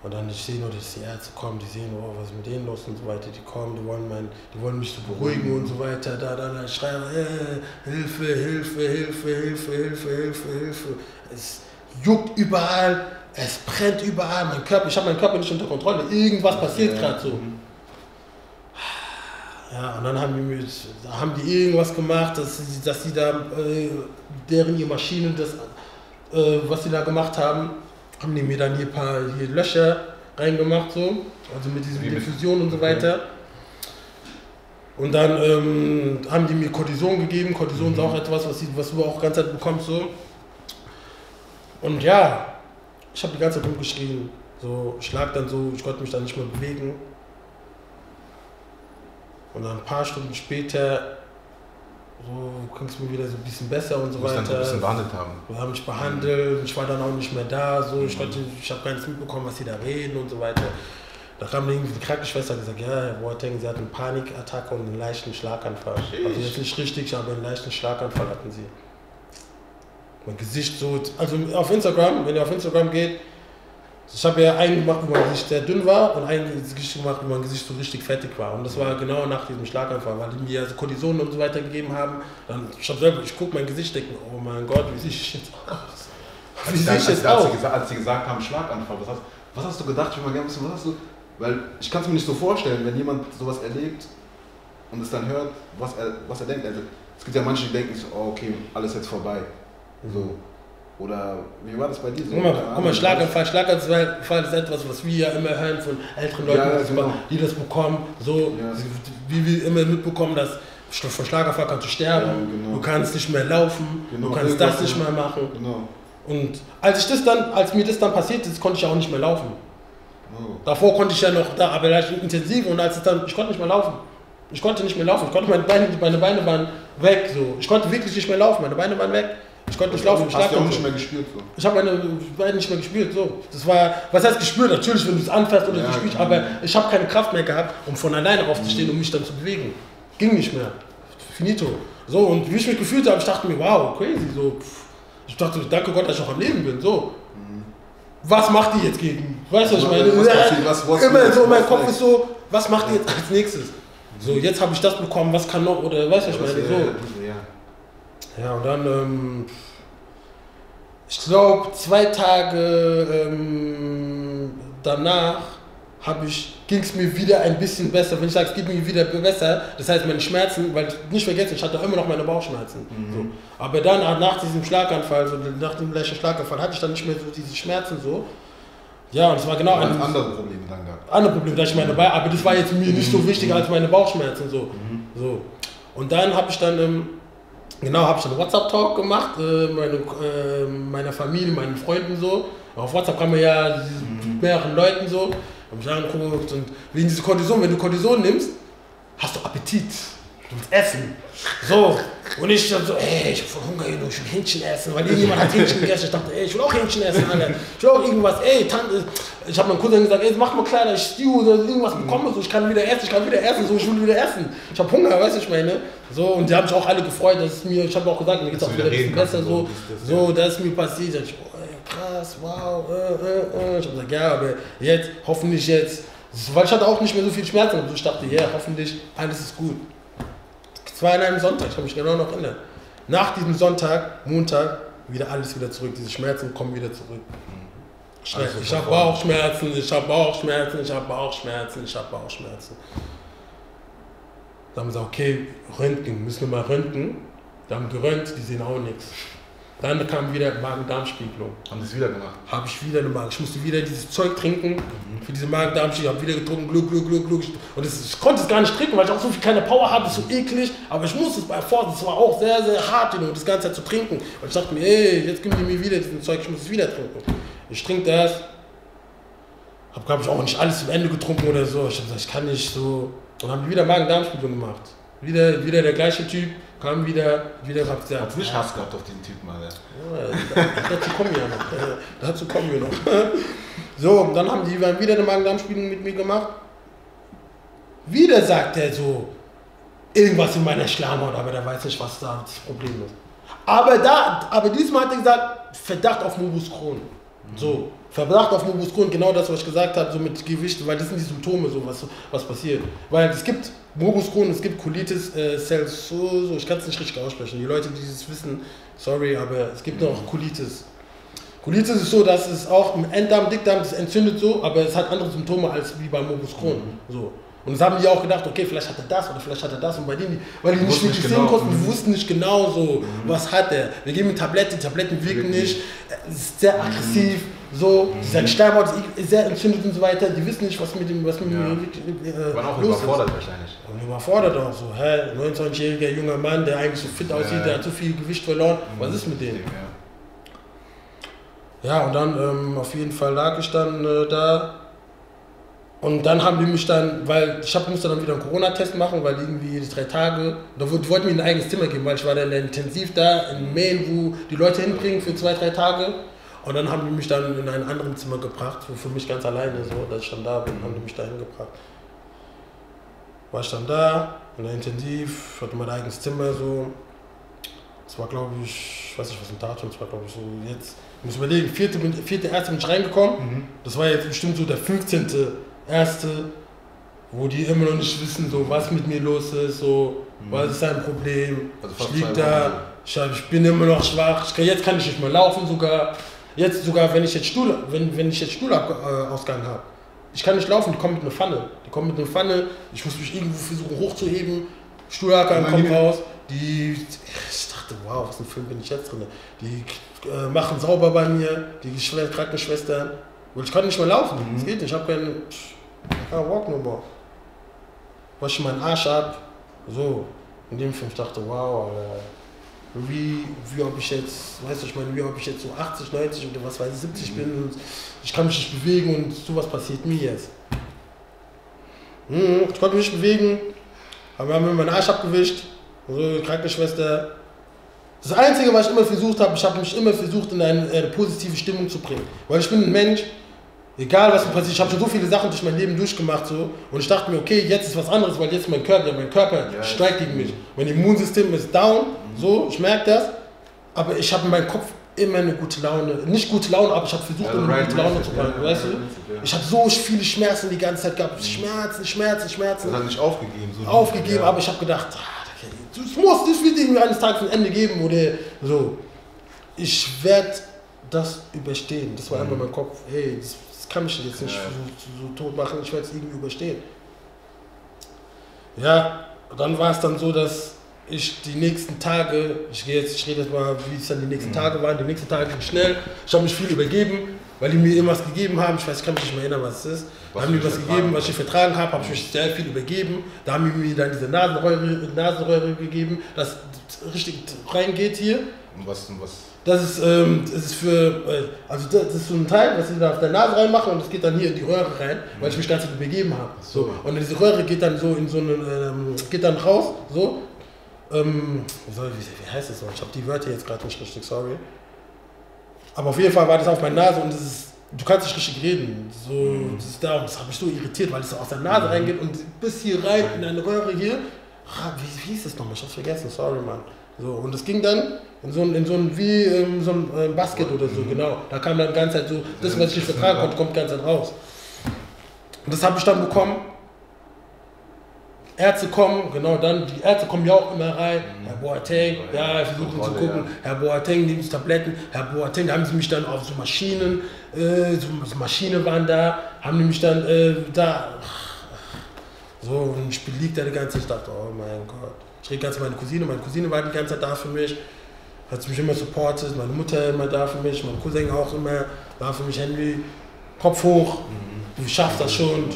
Und dann ich sehe nur, dass die Ärzte kommen, die sehen, oh, was ist mit denen los und so weiter. Die kommen, die wollen mich so beruhigen und so weiter. Da schreien, Hilfe, Hilfe, Hilfe, Hilfe, Hilfe, Hilfe, Hilfe. Es juckt überall, es brennt überall. Ich habe meinen Körper nicht unter Kontrolle. Irgendwas passiert gerade so. Ja, und dann haben die irgendwas gemacht, dass sie da, deren die Maschinen, was sie da gemacht haben die mir dann hier ein paar Löcher reingemacht, so, also mit dieser Diffusion und so weiter. Und dann haben die mir Cortison gegeben. Cortison ist auch etwas, was du auch die ganze Zeit bekommst, so. Und ja, ich habe die ganze Zeit rumgeschrien. So, ich lag dann so, ich konnte mich dann nicht mehr bewegen. Und dann ein paar Stunden später so ging es mir wieder so ein bisschen besser und so weiter. Dann so ein bisschen behandelt haben. Wir haben mich behandelt, ich war dann auch nicht mehr da, so. Ich habe gar nichts mitbekommen, was sie da reden und so weiter. Da kam irgendwie die Krankenschwester und gesagt, ja, Herr Boateng, Sie hatten eine Panikattacke und einen leichten Schlaganfall. Also jetzt nicht richtig, aber einen leichten Schlaganfall hatten Sie. Mein Gesicht so, also auf Instagram, wenn ihr auf Instagram geht, ich habe ja einen gemacht, wo mein Gesicht sehr dünn war und einen Gesicht gemacht, wo mein Gesicht so richtig fettig war. Und das war genau nach diesem Schlaganfall, weil die mir so Kortison und so weiter gegeben haben. Dann, ich gucke mein Gesicht, denke, oh mein Gott, wie sehe ich jetzt aus? Wie sehe ich jetzt aus? Als sie gesagt haben, Schlaganfall, was hast du gedacht? Ich will mal gerne wissen, was hast du... Weil ich kann es mir nicht so vorstellen, wenn jemand sowas erlebt und es dann hört, was er denkt. Also, es gibt ja manche, die denken so, oh, okay, alles jetzt vorbei. So. Oder wie war das bei dir so? Guck mal, Schlaganfall ist etwas, was wir ja immer hören von älteren Leuten, ja, genau. die das bekommen. So, wie wir immer mitbekommen, dass von Schlaganfall kannst du sterben, du kannst nicht mehr laufen, du kannst das nicht mehr machen. Genau. Und als mir das dann passiert ist, konnte ich auch nicht mehr laufen. Davor konnte ich ja noch da, aber leicht intensiv und ich konnte nicht mehr laufen. Ich konnte meine Beine waren weg, so. Ich konnte wirklich nicht mehr laufen, meine Beine waren weg. Ich konnte nicht laufen. Hast du auch nicht mehr gespürt, so? Ich habe meine Beine nicht mehr gespürt, so. Das war, was heißt gespürt? Natürlich, wenn du es anfährst oder so spielst, aber ich habe keine Kraft mehr gehabt, um von alleine aufzustehen und mich dann zu bewegen. Ging nicht mehr. Finito. So, und wie ich mich gefühlt habe, ich dachte mir, wow, crazy, so. Ich dachte, danke Gott, dass ich noch am Leben bin, so. Was macht die jetzt gegen? Weißt du, was ich meine? Immer so, mein Kopf ist so, was macht die jetzt als nächstes? So, jetzt habe ich das bekommen, was kann noch, oder weißt du, was ich meine? So. Ja, und dann, ich glaube, 2 Tage danach ging es mir wieder ein bisschen besser. Wenn ich sage, es geht mir wieder besser, das heißt meine Schmerzen, weil nicht vergessen, ich hatte immer noch meine Bauchschmerzen. So. Aber dann, nach diesem Schlaganfall, so nach dem leichten Schlaganfall, hatte ich dann nicht mehr so diese Schmerzen so. Ja, und es war genau ein andere Probleme dann gehabt. Andere Probleme, dass ich meine Beine, aber das war jetzt mir nicht so wichtig als meine Bauchschmerzen so. So. Und dann habe ich dann einen WhatsApp-Talk gemacht, meiner Familie, meinen Freunden so. Auf WhatsApp kann man ja mit mehreren Leuten so. Hab mich angeguckt und wegen dieser Cortison, wenn du Cortison nimmst, hast du Appetit. Du willst essen. So. Und ich dann so, ich hab voll Hunger, ich will Hähnchen essen, weil irgendjemand hat Hähnchen gegessen. Ich dachte, ich will auch Hähnchen essen, Alter. Ich will auch irgendwas, Tante. Ich hab meinem Cousin gesagt, mach mal kleiner Stew oder irgendwas bekomme, so, ich kann wieder essen, so, ich will wieder essen. Ich hab Hunger, weißt du, ich meine. So, und die haben sich auch alle gefreut, dass es mir, ich habe auch gesagt, mir geht's auch wieder ein bisschen besser, so, das ist mir passiert. Ich, krass, wow, Ich hab gesagt, ja, aber jetzt, hoffentlich jetzt, weil ich hatte auch nicht mehr so viel Schmerzen, also ich dachte, ja, hoffentlich, alles ist gut. Es war an einem Sonntag, ich kann mich genau noch erinnern. Nach diesem Sonntag, Montag, alles wieder zurück, diese Schmerzen kommen wieder zurück. Ich habe Bauchschmerzen. Da haben wir gesagt, okay, Röntgen, müssen wir mal röntgen. Da haben geröntgt, die sehen auch nichts. Dann kam wieder Magen-Darm-Spiegelung. Haben das wieder gemacht? Habe ich wieder eine Magen. Ich musste wieder dieses Zeug trinken für diese Magen-Darm-Spiegelung. Habe wieder getrunken, Gluck. Und ich konnte es gar nicht trinken, weil ich auch so viel keine Power habe. Das ist so eklig. Aber ich musste es bei Force. Es war auch sehr, sehr hart, das ganze Zeit zu trinken. Und ich dachte mir, ey, jetzt geben die mir wieder diesen Zeug, ich muss es wieder trinken. Ich trinke das. Habe, glaube ich, auch nicht alles zum Ende getrunken oder so. Ich habe gesagt, ich kann nicht so. Und haben wieder Magen-Darm-Spiegelung gemacht. Wieder der gleiche Typ. Kam wieder hab gesagt. Hat's nicht Hass gehabt auf den Typen, Alter. Ja, dazu kommen wir noch. Dazu kommen wir noch. So, und dann haben die wieder eine Magen-Darm-Spiegelung mit mir gemacht. Wieder sagt er so, irgendwas in meiner Schleimhaut, aber der weiß nicht, was da das Problem ist. Aber diesmal hat er gesagt, Verdacht auf Morbus Crohn. So, Verdacht auf Morbus Crohn, genau das, was ich gesagt habe, so mit Gewicht, weil das sind die Symptome, so was passiert. Weil es gibt Morbus Crohn, es gibt Colitis so, ich kann es nicht richtig aussprechen. Die Leute, die das wissen, sorry, aber es gibt noch Colitis. Colitis ist so, dass es auch im Enddarm, Dickdarm, das entzündet so, aber es hat andere Symptome als wie bei Morbus Crohn. So. Und das haben die auch gedacht, okay, vielleicht hat er das oder vielleicht hat er das. Und bei denen, weil die nicht medizinieren konnten, die wussten nicht genau so, was hat er. Wir geben ihm Tabletten, die Tabletten wirken nicht, es ist sehr aggressiv, so, sein Schleimhaut ist sehr entzündet und so weiter. Die wissen nicht, was mit dem waren auch los überfordert ist. wahrscheinlich. Und überfordert auch so, 29-jähriger junger Mann, der eigentlich so fit aussieht, der hat so viel Gewicht verloren, was ist mit dem? Ja, und dann auf jeden Fall lag ich dann da. Und dann haben die mich dann, weil ich musste dann wieder einen Corona-Test machen, weil irgendwie 3 Tage, die wollten mir ein eigenes Zimmer geben, weil ich war dann intensiv da in Maine, wo die Leute hinbringen für 2-3 Tage. Und dann haben die mich dann in ein anderes Zimmer gebracht, für mich ganz alleine, so, dass ich dann da bin, haben die mich da hingebracht. War ich dann da, in der Intensiv, hatte mein eigenes Zimmer, so. Das war, glaube ich weiß nicht, was ein Datum, das war, glaube ich, so jetzt, ich muss überlegen, 4.1. bin ich reingekommen, das war jetzt bestimmt so der 15.1., wo die immer noch nicht wissen, so, was mit mir los ist, so, was ist ein Problem, also ich liege da, ich bin immer noch schwach, jetzt kann ich nicht mehr laufen sogar. Jetzt sogar, wenn ich jetzt Stuhlausgang habe. Ich kann nicht laufen, die kommen mit einer Pfanne. Ich muss mich irgendwo versuchen hochzuheben. Stuhlausgang kommt raus. Ich dachte, wow, was ein Film bin ich jetzt drin. Die machen sauber bei mir, die Krankenschwestern. Und ich kann nicht mehr laufen, das geht nicht. Ich habe keinen Walk no more. Wasche meinen Arsch ab. So, in dem Film, ich dachte, wow, wie ob ich jetzt, wie ob ich jetzt so 80, 90 oder was weiß ich, 70 bin und ich kann mich nicht bewegen und sowas passiert mir jetzt. Ich konnte mich nicht bewegen, aber haben mir meinen Arsch abgewischt, so, Krankenschwester. Das Einzige, was ich immer versucht habe, ich habe mich immer versucht, in eine positive Stimmung zu bringen. Weil ich bin ein Mensch, egal was mir passiert, ich habe schon so viele Sachen durch mein Leben durchgemacht so, und ich dachte mir, okay, jetzt ist was anderes, weil jetzt mein Körper streikt gegen mich. Mein Immunsystem ist down, so, ich merke das, aber ich habe in meinem Kopf immer eine gute Laune, nicht gute Laune, aber ich habe versucht, immer eine gute Laune zu bleiben, weißt du? Ich habe so viele Schmerzen die ganze Zeit gehabt, Schmerzen. Das hat nicht aufgegeben. So aufgegeben, aber ich habe gedacht, das wird irgendwie eines Tages ein Ende geben oder so. Ich werde das überstehen. Das war einfach mein Kopf, hey, das kann mich jetzt nicht so tot machen, ich werde es irgendwie überstehen. Ja, dann war es dann so, dass ich die nächsten Tage, ich rede jetzt mal, wie es dann die nächsten Tage waren, die nächsten Tage ging schnell, ich habe mich viel übergeben, weil die mir irgendwas gegeben haben, ich kann mich nicht mehr erinnern, was es ist. Da haben die was gegeben, was ich vertragen habe ich mich sehr viel übergeben. Da haben die mir dann diese Nasenröhre gegeben, das richtig reingeht hier. Und was? Das ist so ein Teil, was sie da auf der Nase reinmachen und das geht dann hier in die Röhre rein, weil ich mich ganz übergeben habe. So. Und diese Röhre geht dann so in so einen, geht dann raus, so. Wie heißt das so? Ich habe die Wörter jetzt gerade nicht richtig, sorry. Aber auf jeden Fall war das auf meiner Nase und du kannst nicht richtig reden. So, das hat mich so irritiert, weil es so aus der Nase reingeht und bis hier rein in eine Röhre hier. Wie hieß das nochmal? Ich hab's vergessen, sorry, Mann. So, und das ging dann in so ein Basket oder so, genau. Da kam dann die ganze Zeit so, das, was ich nicht vertragen konnte, kommt die ganze Zeit raus. Und das habe ich dann bekommen. Ärzte kommen, genau, dann, die Ärzte kommen ja auch immer rein, Herr Boateng, ja, wir versuchen zu gucken, Herr Boateng, nehmen Sie Tabletten, Herr Boateng, da haben sie mich dann auf so Maschinen, so Maschinen waren da, haben die mich dann So, und ich liegt da die ganze Zeit, ich dachte, oh mein Gott. Ich rede ganz meine Cousine war die ganze Zeit da für mich, hat mich immer supportet, meine Mutter immer da für mich, mein Cousin auch immer da für mich, Henry, Kopf hoch, du schaffst das schon.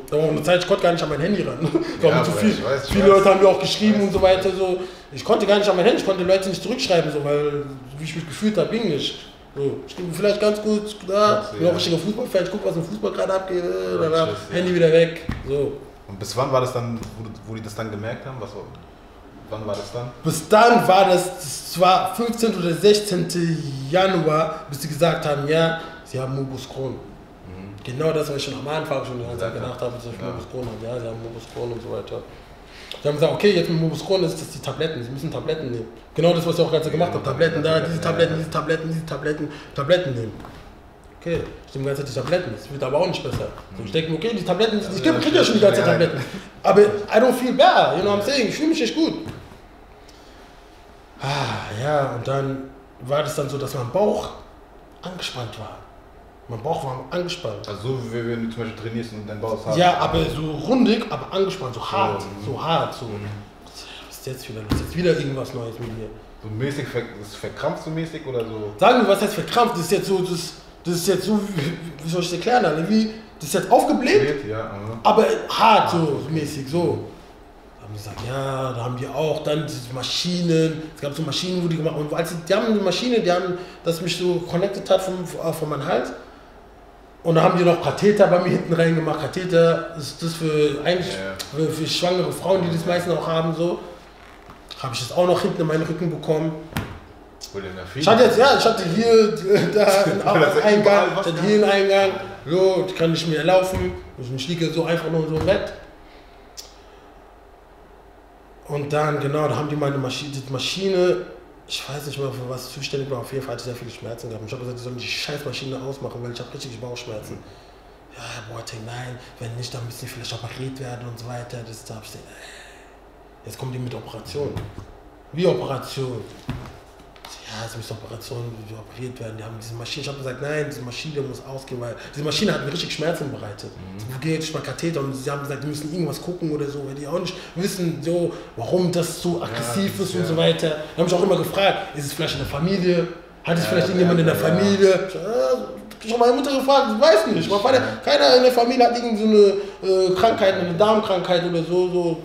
Da war auch eine Zeit, ich konnte gar nicht an mein Handy ran. Ja, zu viel. Viele Leute haben mir auch geschrieben und so weiter. So. Ich konnte gar nicht an mein Handy, ich konnte Leute nicht zurückschreiben, so, weil wie ich mich gefühlt habe, ging nicht. So, ich bin vielleicht ganz gut da, ich bin auch richtiger Fußballfan, ich gucke, was im Fußball gerade abgeht, danach Handy wieder weg. So. Und bis wann war das dann, wo die das dann gemerkt haben? Wann war das dann? Bis dann war das war 15. oder 16. Januar, bis sie gesagt haben, ja, sie haben Morbus Crohn. Genau das, was ich schon am Anfang schon die ganze Zeit gedacht habe, dass ich Morbus Crohn habe. Ja, sie haben Morbus Crohn und so weiter. Sie haben gesagt, okay, jetzt mit Morbus Crohn ist das die Tabletten, sie müssen Tabletten nehmen. Genau das, was ich auch gerade gemacht habe, Tabletten da, diese Tabletten nehmen. Okay, ich nehme die ganze Zeit die Tabletten, das wird aber auch nicht besser. So, ich denke mir, okay, die Tabletten, ich kriege ja schon die ganze Zeit Tabletten. Aber I don't feel better, you know what I'm saying, ich fühle mich echt gut. Ja, und dann war das dann so, dass mein Bauch angespannt war. Mein Bauch war angespannt. Also so wie wenn du zum Beispiel trainierst und dein Bauch ist hart. Ja, aber so rundig, aber angespannt, so hart. Was ist jetzt wieder los? Jetzt wieder irgendwas Neues mit mir. So mäßig, ist verkrampft so mäßig oder so? Sagen wir, was heißt verkrampft? Das ist jetzt so, wie soll ich das erklären? Das ist jetzt aufgebläht, ja, aber hart so mäßig, so. Da haben die gesagt, ja, da haben die auch dann diese Maschinen, es gab so Maschinen, wo die gemacht haben, die haben eine Maschine, das mich so connected hat von meinem Hals. Und da haben die noch Katheter bei mir hinten reingemacht. Katheter ist das für schwangere Frauen, die das meistens auch haben, so. Habe ich das auch noch hinten in meinen Rücken bekommen. Ich hatte hier einen Eingang, hier einen Eingang, so, ich kann nicht mehr laufen, ich liege so einfach nur so im Bett. Und dann, genau, da haben die meine Maschine, ich weiß nicht mehr, für was zuständig war, auf jeden Fall hatte ich sehr viele Schmerzen gehabt. Ich habe gesagt, die sollen die scheiß Maschine ausmachen, weil ich habe richtig Bauchschmerzen. Ja, Herr Boateng, nein, wenn nicht, dann müssen die vielleicht operiert werden und so weiter. Da habe ich gesagt, jetzt kommen die mit Operation. Wie Operation? Ja, es müssen Operationen operiert werden. Die haben diese Maschine. Ich habe gesagt, nein, diese Maschine muss ausgehen, weil diese Maschine hat mir richtig Schmerzen bereitet. Wo geht ich mal Katheter und sie haben gesagt, die müssen irgendwas gucken oder so, weil die auch nicht wissen, so, warum das so aggressiv ist und so weiter. Da habe ich auch immer gefragt, ist es vielleicht in der Familie? Hat es vielleicht irgendjemand in der Familie? Ich habe meine Mutter gefragt, ich weiß nicht. Keiner in der Familie hat irgend so eine Krankheit, eine Darmkrankheit oder so.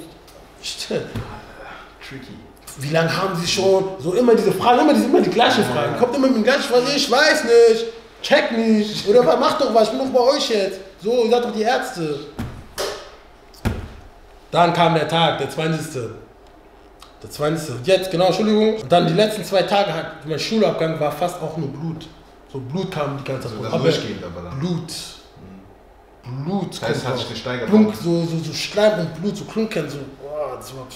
Tricky. Wie lange haben Sie schon? So immer diese Fragen, immer die gleichen Fragen. Kommt immer mit den gleichen Fragen, ich weiß nicht, check nicht, oder mach doch was, ich bin doch bei euch jetzt. So, ihr seid doch die Ärzte. Dann kam der Tag, der 20. Jetzt, genau, Entschuldigung. Und dann die letzten 2 Tage, mein Schulabgang war fast auch nur Blut. So Blut kam die ganze Zeit. Also durchgehend aber dann. Blut. Das heißt, hat sich gesteigert. So Schleim und Blut, so Klunken, so, boah, das war...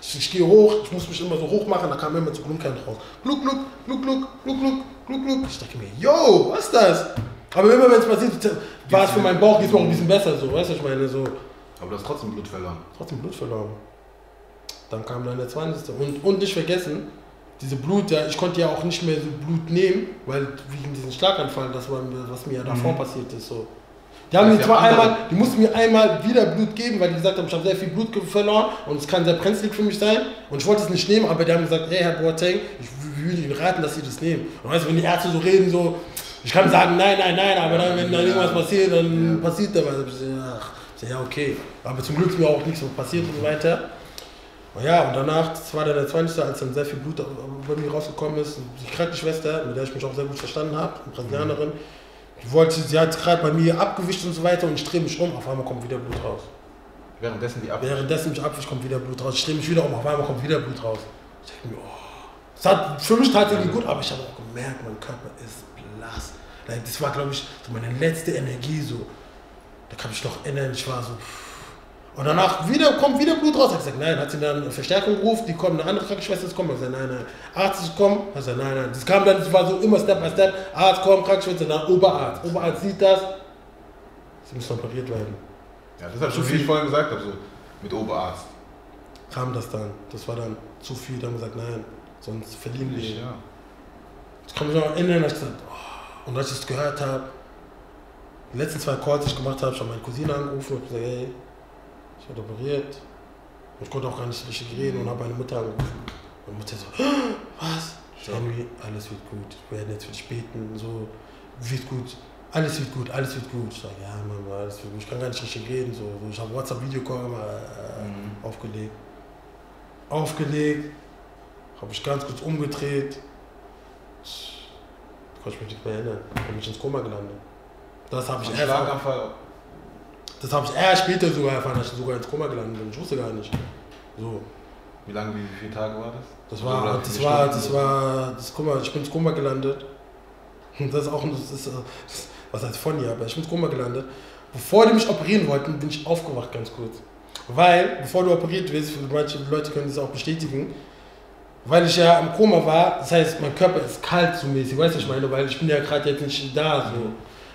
Ich gehe hoch, ich muss mich immer so hoch machen, da kam immer so Klunken raus. Gluck. Ich dachte mir, yo, was ist das? Aber immer wenn es passiert, war es für meinen Bauch diesmal auch ein bisschen besser, so, weißt du, ich meine, so. Aber du hast trotzdem Blut verloren. Dann kam dann der 20. Und nicht vergessen, diese Blut, ja, ich konnte ja auch nicht mehr so Blut nehmen, weil wegen diesem Schlaganfall, was mir ja davor passiert ist, so. Die mussten mir einmal wieder Blut geben, weil die gesagt haben, ich habe sehr viel Blut verloren und es kann sehr brenzlig für mich sein. Und ich wollte es nicht nehmen, aber die haben gesagt, hey Herr Boateng, ich würde Ihnen raten, dass Sie das nehmen. Und weißt du, wenn die Ärzte so reden, so, ich kann sagen, nein, aber dann, wenn dann irgendwas passiert, dann passiert da was. Ja, okay. Aber zum Glück ist mir auch nichts passiert und so weiter. Und ja, und danach, das war dann der 20. als dann sehr viel Blut bei mir rausgekommen ist. Die Krankenschwester, mit der ich mich auch sehr gut verstanden habe, eine Brasilianerin, sie hat gerade bei mir abgewischt und so weiter und ich drehe mich um, auf einmal kommt wieder Blut raus. Währenddessen mich abwischt, kommt wieder Blut raus. Ich drehe mich wieder um, auf einmal kommt wieder Blut raus. Ich denke mir, für mich tat es irgendwie gut, aber ich habe auch gemerkt, mein Körper ist blass. Das war, glaube ich, so meine letzte Energie so. Da kann ich noch erinnern, ich war so... Und danach kommt wieder Blut raus. Ich habe gesagt, nein, hat sie dann eine Verstärkung gerufen, die kommen, eine andere Krankenschwester ist gekommen. Ich habe gesagt, nein. Arzt ist gekommen. Ich habe gesagt, nein. Das kam dann, das war so immer Step by Step. Arzt kommt, Krankenschwester, dann Oberarzt. Oberarzt sieht das. Sie müssen operiert werden. Ja, das habe ich vorhin gesagt, also mit Oberarzt. Kam das dann. Das war dann zu viel. Dann haben wir gesagt, nein, sonst verlieren wir. Ja. Ich kann mich noch erinnern, dass ich gesagt, und als ich das gehört habe, die letzten 2 Calls, die ich gemacht habe, ich habe meine Cousine angerufen und gesagt, hey, Ich wurde operiert. Ich konnte auch gar nicht richtig reden und habe meine Mutter angerufen. Meine Mutter so, was? Henry, alles wird gut. Wir werden jetzt für dich beten. So, wird gut. Alles wird gut, alles wird gut. Ich sage, ja, Mama, alles wird gut. Ich kann gar nicht richtig reden. So. Ich habe WhatsApp-Videocall aufgelegt. Habe ich ganz kurz umgedreht. Da konnte ich mich nicht mehr erinnern. Ich bin ins Koma gelandet. Das habe ich erst später sogar erfahren, dass ich sogar ins Koma gelandet bin. Ich wusste gar nicht. So. Wie lange, wie viele Tage war das? Guck mal, ich bin ins Koma gelandet. Das ist auch, was heißt funny, aber ich bin ins Koma gelandet. Bevor die mich operieren wollten, bin ich aufgewacht ganz kurz. Weil, bevor du operiert wirst, manche Leute können das auch bestätigen, weil ich ja im Koma war, das heißt, mein Körper ist kalt so mäßig, weißt du, was ich meine, weil ich bin ja gerade jetzt nicht da, so.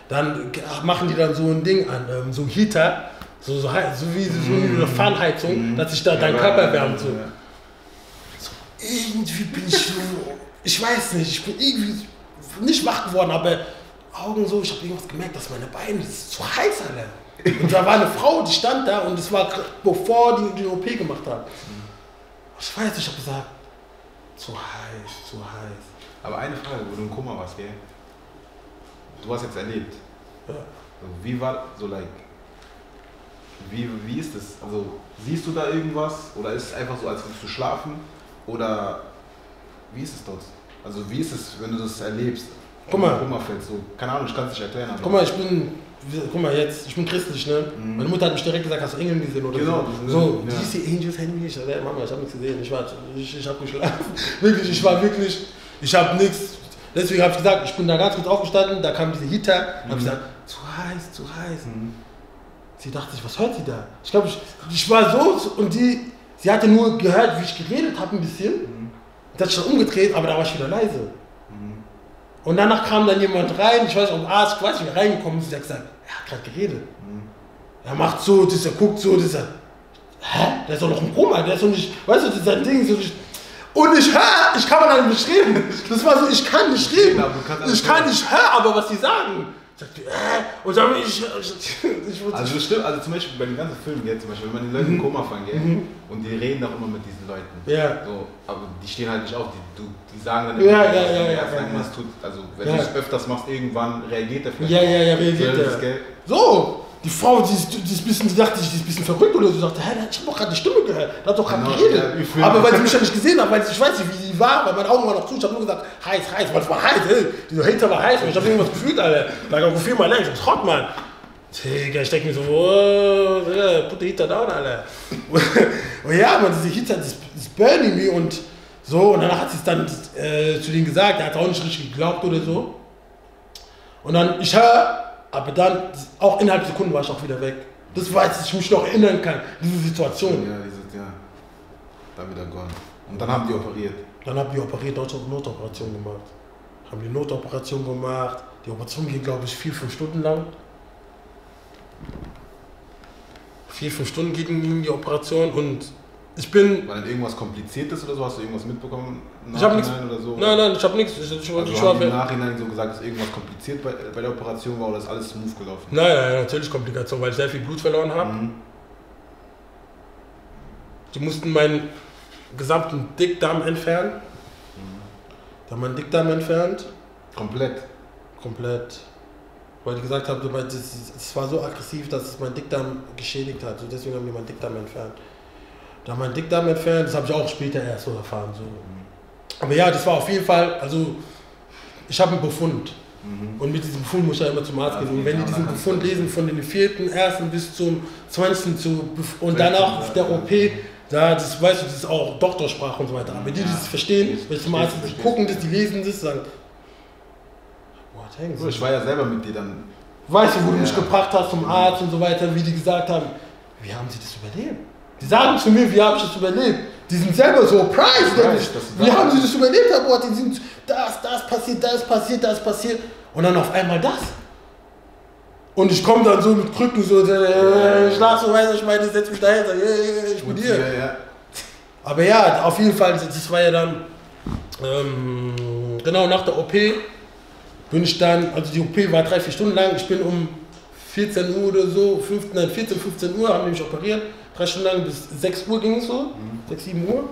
Dann machen die dann so ein Ding an, so ein Heater, so wie eine Fernheizung, dass sich da dein Körper erwärmt. So. So, irgendwie bin ich so, ich weiß nicht, ich bin irgendwie nicht wach geworden, aber Augen so, ich habe irgendwas gemerkt, dass meine Beine, das ist zu heiß, Alter. Und da war eine Frau, die stand da und das war bevor die OP gemacht haben. Ich weiß nicht, ich habe gesagt, zu heiß. Aber eine Frage, wo du im Koma warst, gell? Du hast jetzt erlebt. Ja. Wie war, so like, wie ist das? Also, siehst du da irgendwas? Oder ist es einfach so, als würdest du schlafen? Oder wie ist es dort? Also, wie ist es, wenn du das erlebst? Guck mal. Koma fällst, so, keine Ahnung, ich kann es nicht erklären. Aber guck mal, ich bin christlich, ne? Meine Mutter hat mich direkt gesagt, hast du Engel gesehen oder genau, so? Do you see angels, Henry? Ich sag, ja, Mama, ich hab nichts gesehen, ich habe geschlafen. Ich habe nichts. Deswegen habe ich gesagt, ich bin da ganz kurz aufgestanden, da kam diese Heater, habe gesagt, zu heiß. Sie dachte sich, was hört sie da? Ich glaube, ich war so und sie hatte nur gehört, wie ich geredet habe ein bisschen. Da hat sich dann umgedreht, aber da war ich wieder leise. Und danach kam dann jemand rein, ich weiß nicht, ich weiß nicht, wer reingekommen ist, der hat gesagt, er hat gerade geredet. Er macht so, er guckt so, hä? Der ist doch noch im Koma, der ist doch nicht, weißt du, dieser Ding, so nicht. Und ich kann man dann nicht reden. Das war so, ich kann nicht reden. Ich kann nicht hören, aber was die sagen. Sagt die, und dann also das stimmt, also zum Beispiel bei den ganzen Filmen jetzt, zum Beispiel, wenn man die Leute im Koma fangen, und die reden auch immer mit diesen Leuten. Ja. So, aber die stehen halt nicht auf, die sagen dann immer, was tut. Also wenn du es öfters machst, irgendwann reagiert der vielleicht. Ja, reagiert der. So! Die Frau, die ist ein bisschen, die dachte, die ist ein bisschen verrückt oder so, sagte, ich habe doch gerade die Stimme gehört, der hat doch gerade geredet. Ja, aber weil sie mich ja nicht gesehen hat, weil ich weiß nicht, wie sie war, weil meine Augen waren noch zu, ich habe nur gesagt, heiß, weil es war heiß, dieser Hater war heiß, und ich habe irgendwas gefühlt, Alter. Da kam viel mal längst, was hot, Mann. Digga, ich denke mir so, put the Heater down, Alter. Und ja, man, diese Heater, das burning me und so, und danach hat sie es dann zu denen gesagt, der hat auch nicht richtig geglaubt oder so. Und dann, ich höre, aber dann, auch innerhalb Sekunden war ich auch wieder weg. Das war, als ich mich noch erinnern kann, diese Situation. Ja, da wieder gone. Und dann haben die operiert. Dann haben die operiert, Notoperation gemacht. Haben die Notoperation gemacht. Die Operation ging, glaube ich, 4-5 Stunden lang. 4-5 Stunden ging die Operation und ich bin... War denn irgendwas Kompliziertes oder so? Hast du irgendwas mitbekommen? Ich habe nichts. Oder so? Nein, ich habe nichts. Haben die im Nachhinein so gesagt, dass irgendwas kompliziert bei der Operation war oder ist alles smooth gelaufen? Nein, natürlich Komplikation, weil ich sehr viel Blut verloren habe. Die mussten meinen gesamten Dickdarm entfernen. Die haben meinen Dickdarm entfernt. Komplett? Komplett. Weil die gesagt haben, es war so aggressiv, dass es meinen Dickdarm geschädigt hat. So deswegen haben die meinen Dickdarm entfernt. Da haben meinen Dickdarm entfernt, das habe ich auch später erst so erfahren. So. Aber ja, das war auf jeden Fall, also ich habe einen Befund. Und mit diesem Befund muss ich ja immer zum Arzt gehen. Und wenn die diesen Befund lesen, von den 4.1. bis zum 20. Und danach auf der OP, das weißt du, das ist auch Doktorsprache und so weiter. Aber die das verstehen, wenn zum Arzt gucken das, die lesen das, sagen, ich war ja selber mit dir dann. Weißt du, wo du mich gebracht hast zum Arzt und so weiter, wie die gesagt haben, wie haben sie das überlebt? Die sagen zu mir, wie habe ich das überlebt? Die sind selber so surprised. Wie haben sie das überlebt, Herr Boat? Die sind, das passiert. Und dann auf einmal das. Und ich komme dann so mit Krücken, so, ich lache so weiter, ich meine, ich setze mich dahin, sage, ich bin hier. Ja. Aber ja, auf jeden Fall, das war ja dann, genau nach der OP bin ich dann, also die OP war 3-4 Stunden lang, ich bin um 14 Uhr oder so, 14, 15 Uhr haben die mich operiert. 3 Stunden lang bis 6 Uhr ging es so, 6, 7 Uhr.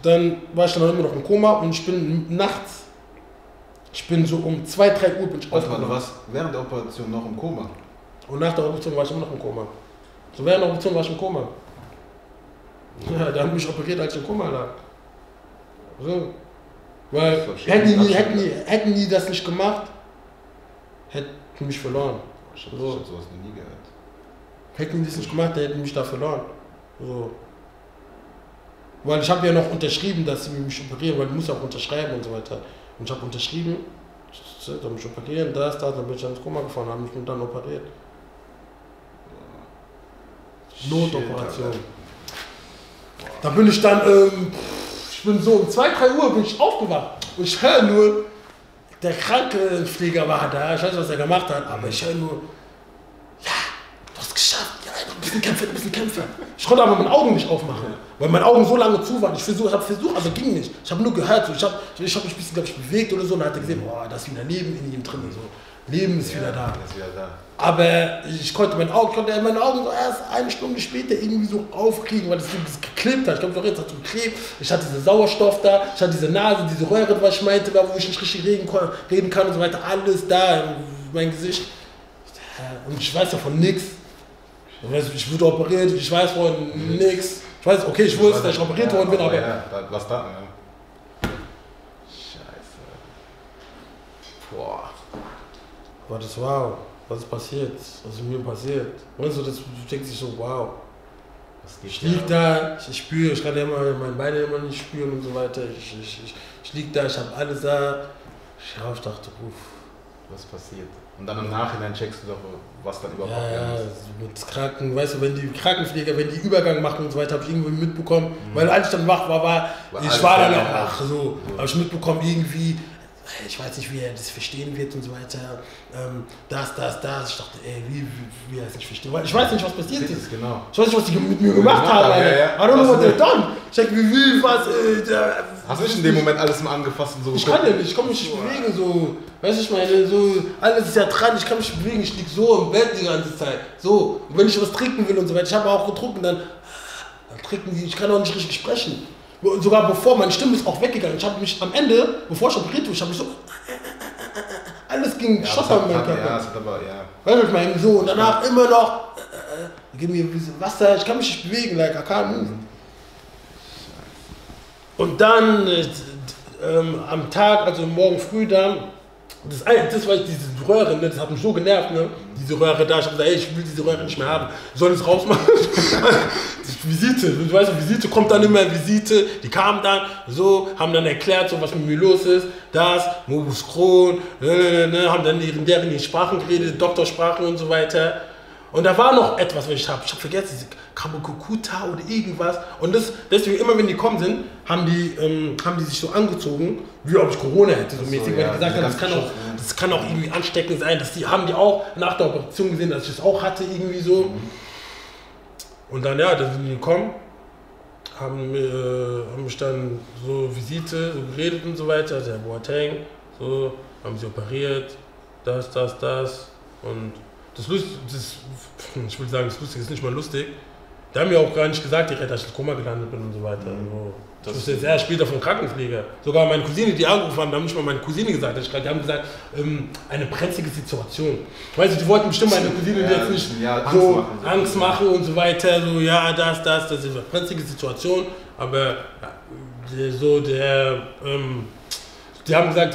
Dann war ich dann immer noch im Koma und ich bin nachts, so um 2, 3 Uhr bin ich aufgewacht. Du warst während der Operation noch im Koma? Und nach der Operation war ich immer noch im Koma. So während der Operation war ich im Koma. Ja, da haben mich operiert, als ich im Koma lag. So. Weil hätten die das nicht gemacht, hätten die mich verloren. Ich hab sowas noch nie gehört. Hätten die das nicht gemacht, hätten die mich da verloren. So. Weil ich habe ja noch unterschrieben, dass sie mich operieren, weil du musst auch unterschreiben und so weiter. Und ich habe unterschrieben, dann mich operieren, dann bin ich ins Koma gefahren, haben mich dann operiert. Notoperation. Da bin ich dann, ich bin so um 2, 3 Uhr bin ich aufgewacht und ich höre nur, der Krankenpfleger war da, ich weiß nicht, was er gemacht hat, aber ich höre nur, ja, du hast es geschafft, ja, ein bisschen kämpfen. Ich konnte aber meine Augen nicht aufmachen, weil meine Augen so lange zu waren. Ich habe versucht, aber ging nicht. Ich habe nur gehört, so, ich hab mich ein bisschen, glaube ich, bewegt oder so und dann hat er gesehen, boah, da ist wieder Leben in ihm drin. So. Leben ist wieder da. Aber ich konnte meine Augen so erst 1 Stunde später irgendwie so aufkriegen, weil das so geklebt hat. Ich glaube, jetzt hat es geklebt. Ich hatte diesen Sauerstoff da, ich hatte diese Nase, diese Röhre, was ich meinte, da wo ich nicht richtig reden kann und so weiter. Alles da, mein Gesicht. Und ich weiß ja von nichts. Ich wurde operiert, ich weiß von nichts. Ich weiß, okay, ich wusste, dass ich operiert worden bin, aber. Ja, was da, ja. Scheiße. Boah. Aber das wow, was ist passiert? Was ist mir passiert? Und so, das denkt sich so, wow. Ich lieg da, ich spüre, ich kann ja meine Beine immer nicht spüren und so weiter. Ich lieg da, ich habe alles da. Ich dachte, uff. Was passiert? Und dann im Nachhinein checkst du doch, was dann überhaupt ist. Ja, mit Kranken, weißt du, wenn die Krankenpfleger, wenn die Übergang machen und so weiter, habe ich irgendwie mitbekommen. Weil als ich dann wach war ich war dann auch wach, so. Habe ich mitbekommen, irgendwie, ich weiß nicht, wie er das verstehen wird und so weiter. Das. Ich dachte, ey, wie er es nicht versteht. Weil ich weiß nicht, was passiert ist. Genau. Ich weiß nicht, was die mit mir gemacht haben. I don't know what they've done. Ich denke, wie, was. Hast du nicht in dem Moment alles mal angefasst und so? Ich kann ja nicht, ich kann mich nicht bewegen, so. Weißt du, ich meine, so, alles ist ja dran, ich kann mich bewegen, ich lieg so im Bett die ganze Zeit. So, und wenn ich was trinken will und so weiter, ich habe auch getrunken, dann trinken die, ich kann auch nicht richtig sprechen. Und sogar bevor, meine Stimme ist auch weggegangen. Ich habe mich am Ende, bevor ich operiert wurde, ich habe mich so, alles ging Schotter in meinem Körper. Ja, das hat aber, ja. Weißt du, ich meine, so, und danach immer noch, gib mir ein bisschen Wasser, ich kann mich nicht bewegen, like, I can't move. Und dann, am Tag, also morgen früh dann, das war diese Röhre, ne, das hat mich so genervt, ne? Diese Röhre da, ich habe gesagt, ey, ich will diese Röhre nicht mehr haben, ich soll es rausmachen. Visite, du weißt, Visite kommt dann immer, Visite, die kamen dann, so, haben dann erklärt, so, was mit mir los ist, das, Morbus Crohn, haben dann in deren Sprachen geredet, Doktorsprachen und so weiter. Und da war noch etwas, was ich habe vergessen, diese Kabukukuta oder irgendwas. Und deswegen, immer wenn die kommen sind, haben die sich so angezogen, wie ob ich Corona hätte, so mäßig. Weil die gesagt haben, das kann auch irgendwie ansteckend sein. Haben die auch nach der Operation gesehen, dass ich das auch hatte, irgendwie so. Und dann, ja, dann sind die gekommen, haben mich dann so Visite, so geredet und so weiter, der Boateng, so, haben sie operiert, das. Und ich will sagen, das Lustige ist nicht mal lustig. Die haben mir auch gar nicht gesagt, dass ich ins Koma gelandet bin und so weiter. Das ist jetzt erst später vom Krankenpfleger. Sogar meine Cousine, die angerufen haben, nicht mal meine Cousine gesagt, die haben gesagt, eine brenzlige Situation. Weißt du, die wollten bestimmt meine Cousine jetzt nicht so Angst machen und so weiter, so ja, das ist eine brenzlige Situation, aber die haben gesagt,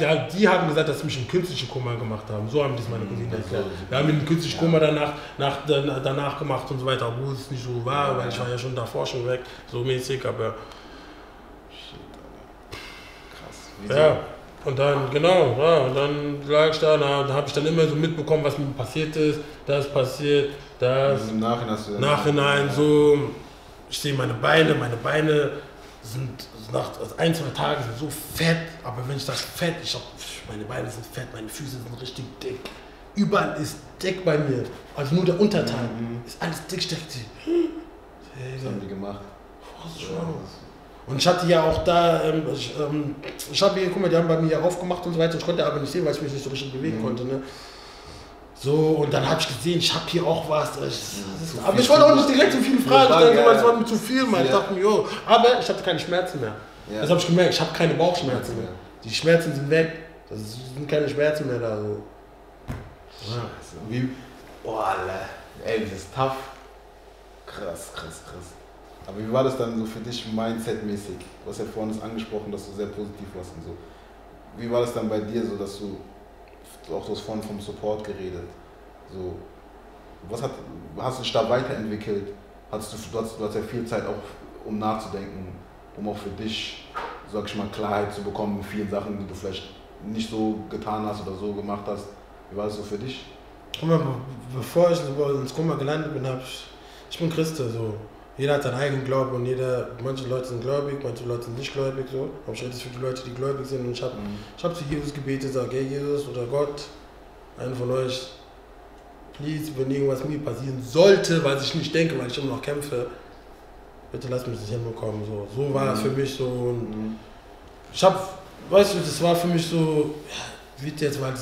dass sie mich in künstlichen Koma gemacht haben. So haben die es meine Cousine gesagt. Wir haben einen künstlichen Koma danach gemacht und so weiter, obwohl es nicht so war, weil ich war ja schon davor schon weg, so mäßig, aber krass. Ja, und dann, genau, ja, und dann lag ich da habe ich dann immer so mitbekommen, was mir passiert ist, das passiert, das. Im Nachhinein hast du dann Nachhinein so, ich sehe meine Beine sind nach 1, 2 Tagen sind so fett, aber wenn ich sage fett, meine Beine sind fett, meine Füße sind richtig dick. Überall ist dick bei mir, also nur der Unterteil ist alles dick, steckt. Was haben die gemacht? Und ich hatte ja auch da, ich habe hier, guck mal, die haben bei mir aufgemacht und so weiter, ich konnte aber nicht sehen, weil ich mich nicht so richtig bewegen konnte. Ne? So, und dann habe ich gesehen, ich habe hier auch was. Aber ich wollte auch nicht direkt so viele Fragen stellen, weil es war mir zu viel, man. Ich dachte mir, jo, aber ich hatte keine Schmerzen mehr. Das habe ich gemerkt, ich habe keine Bauchschmerzen mehr. Die Schmerzen sind weg, das sind keine Schmerzen mehr da. So. Wie, boah, Alter, ey, das ist tough. Krass. Aber wie war das dann so für dich mindsetmäßig? Du hast ja vorhin das angesprochen, dass du sehr positiv warst und so. Wie war das dann bei dir so, dass du auch das vorhin vom Support geredet? So, hast du dich da weiterentwickelt? Du hast ja viel Zeit auch, um nachzudenken, um auch für dich, sag ich mal, Klarheit zu bekommen mit vielen Sachen, die du vielleicht nicht so getan hast oder so gemacht hast. Wie war das so für dich? Guck mal, bevor ich ins Koma gelandet bin, ich bin Christ, so. Jeder hat seinen eigenen Glauben und manche Leute sind gläubig, manche Leute sind nicht gläubig, so. Aber ich rede für die Leute, die gläubig sind und ich hab zu Jesus gebetet, sage, hey Jesus oder Gott, einer von euch, please, wenn irgendwas mir passieren sollte, was ich nicht denke, weil ich immer noch kämpfe, bitte lass mich das hinbekommen, so. So war es für mich so und weißt du, das war für mich so, ja, wie jetzt, weil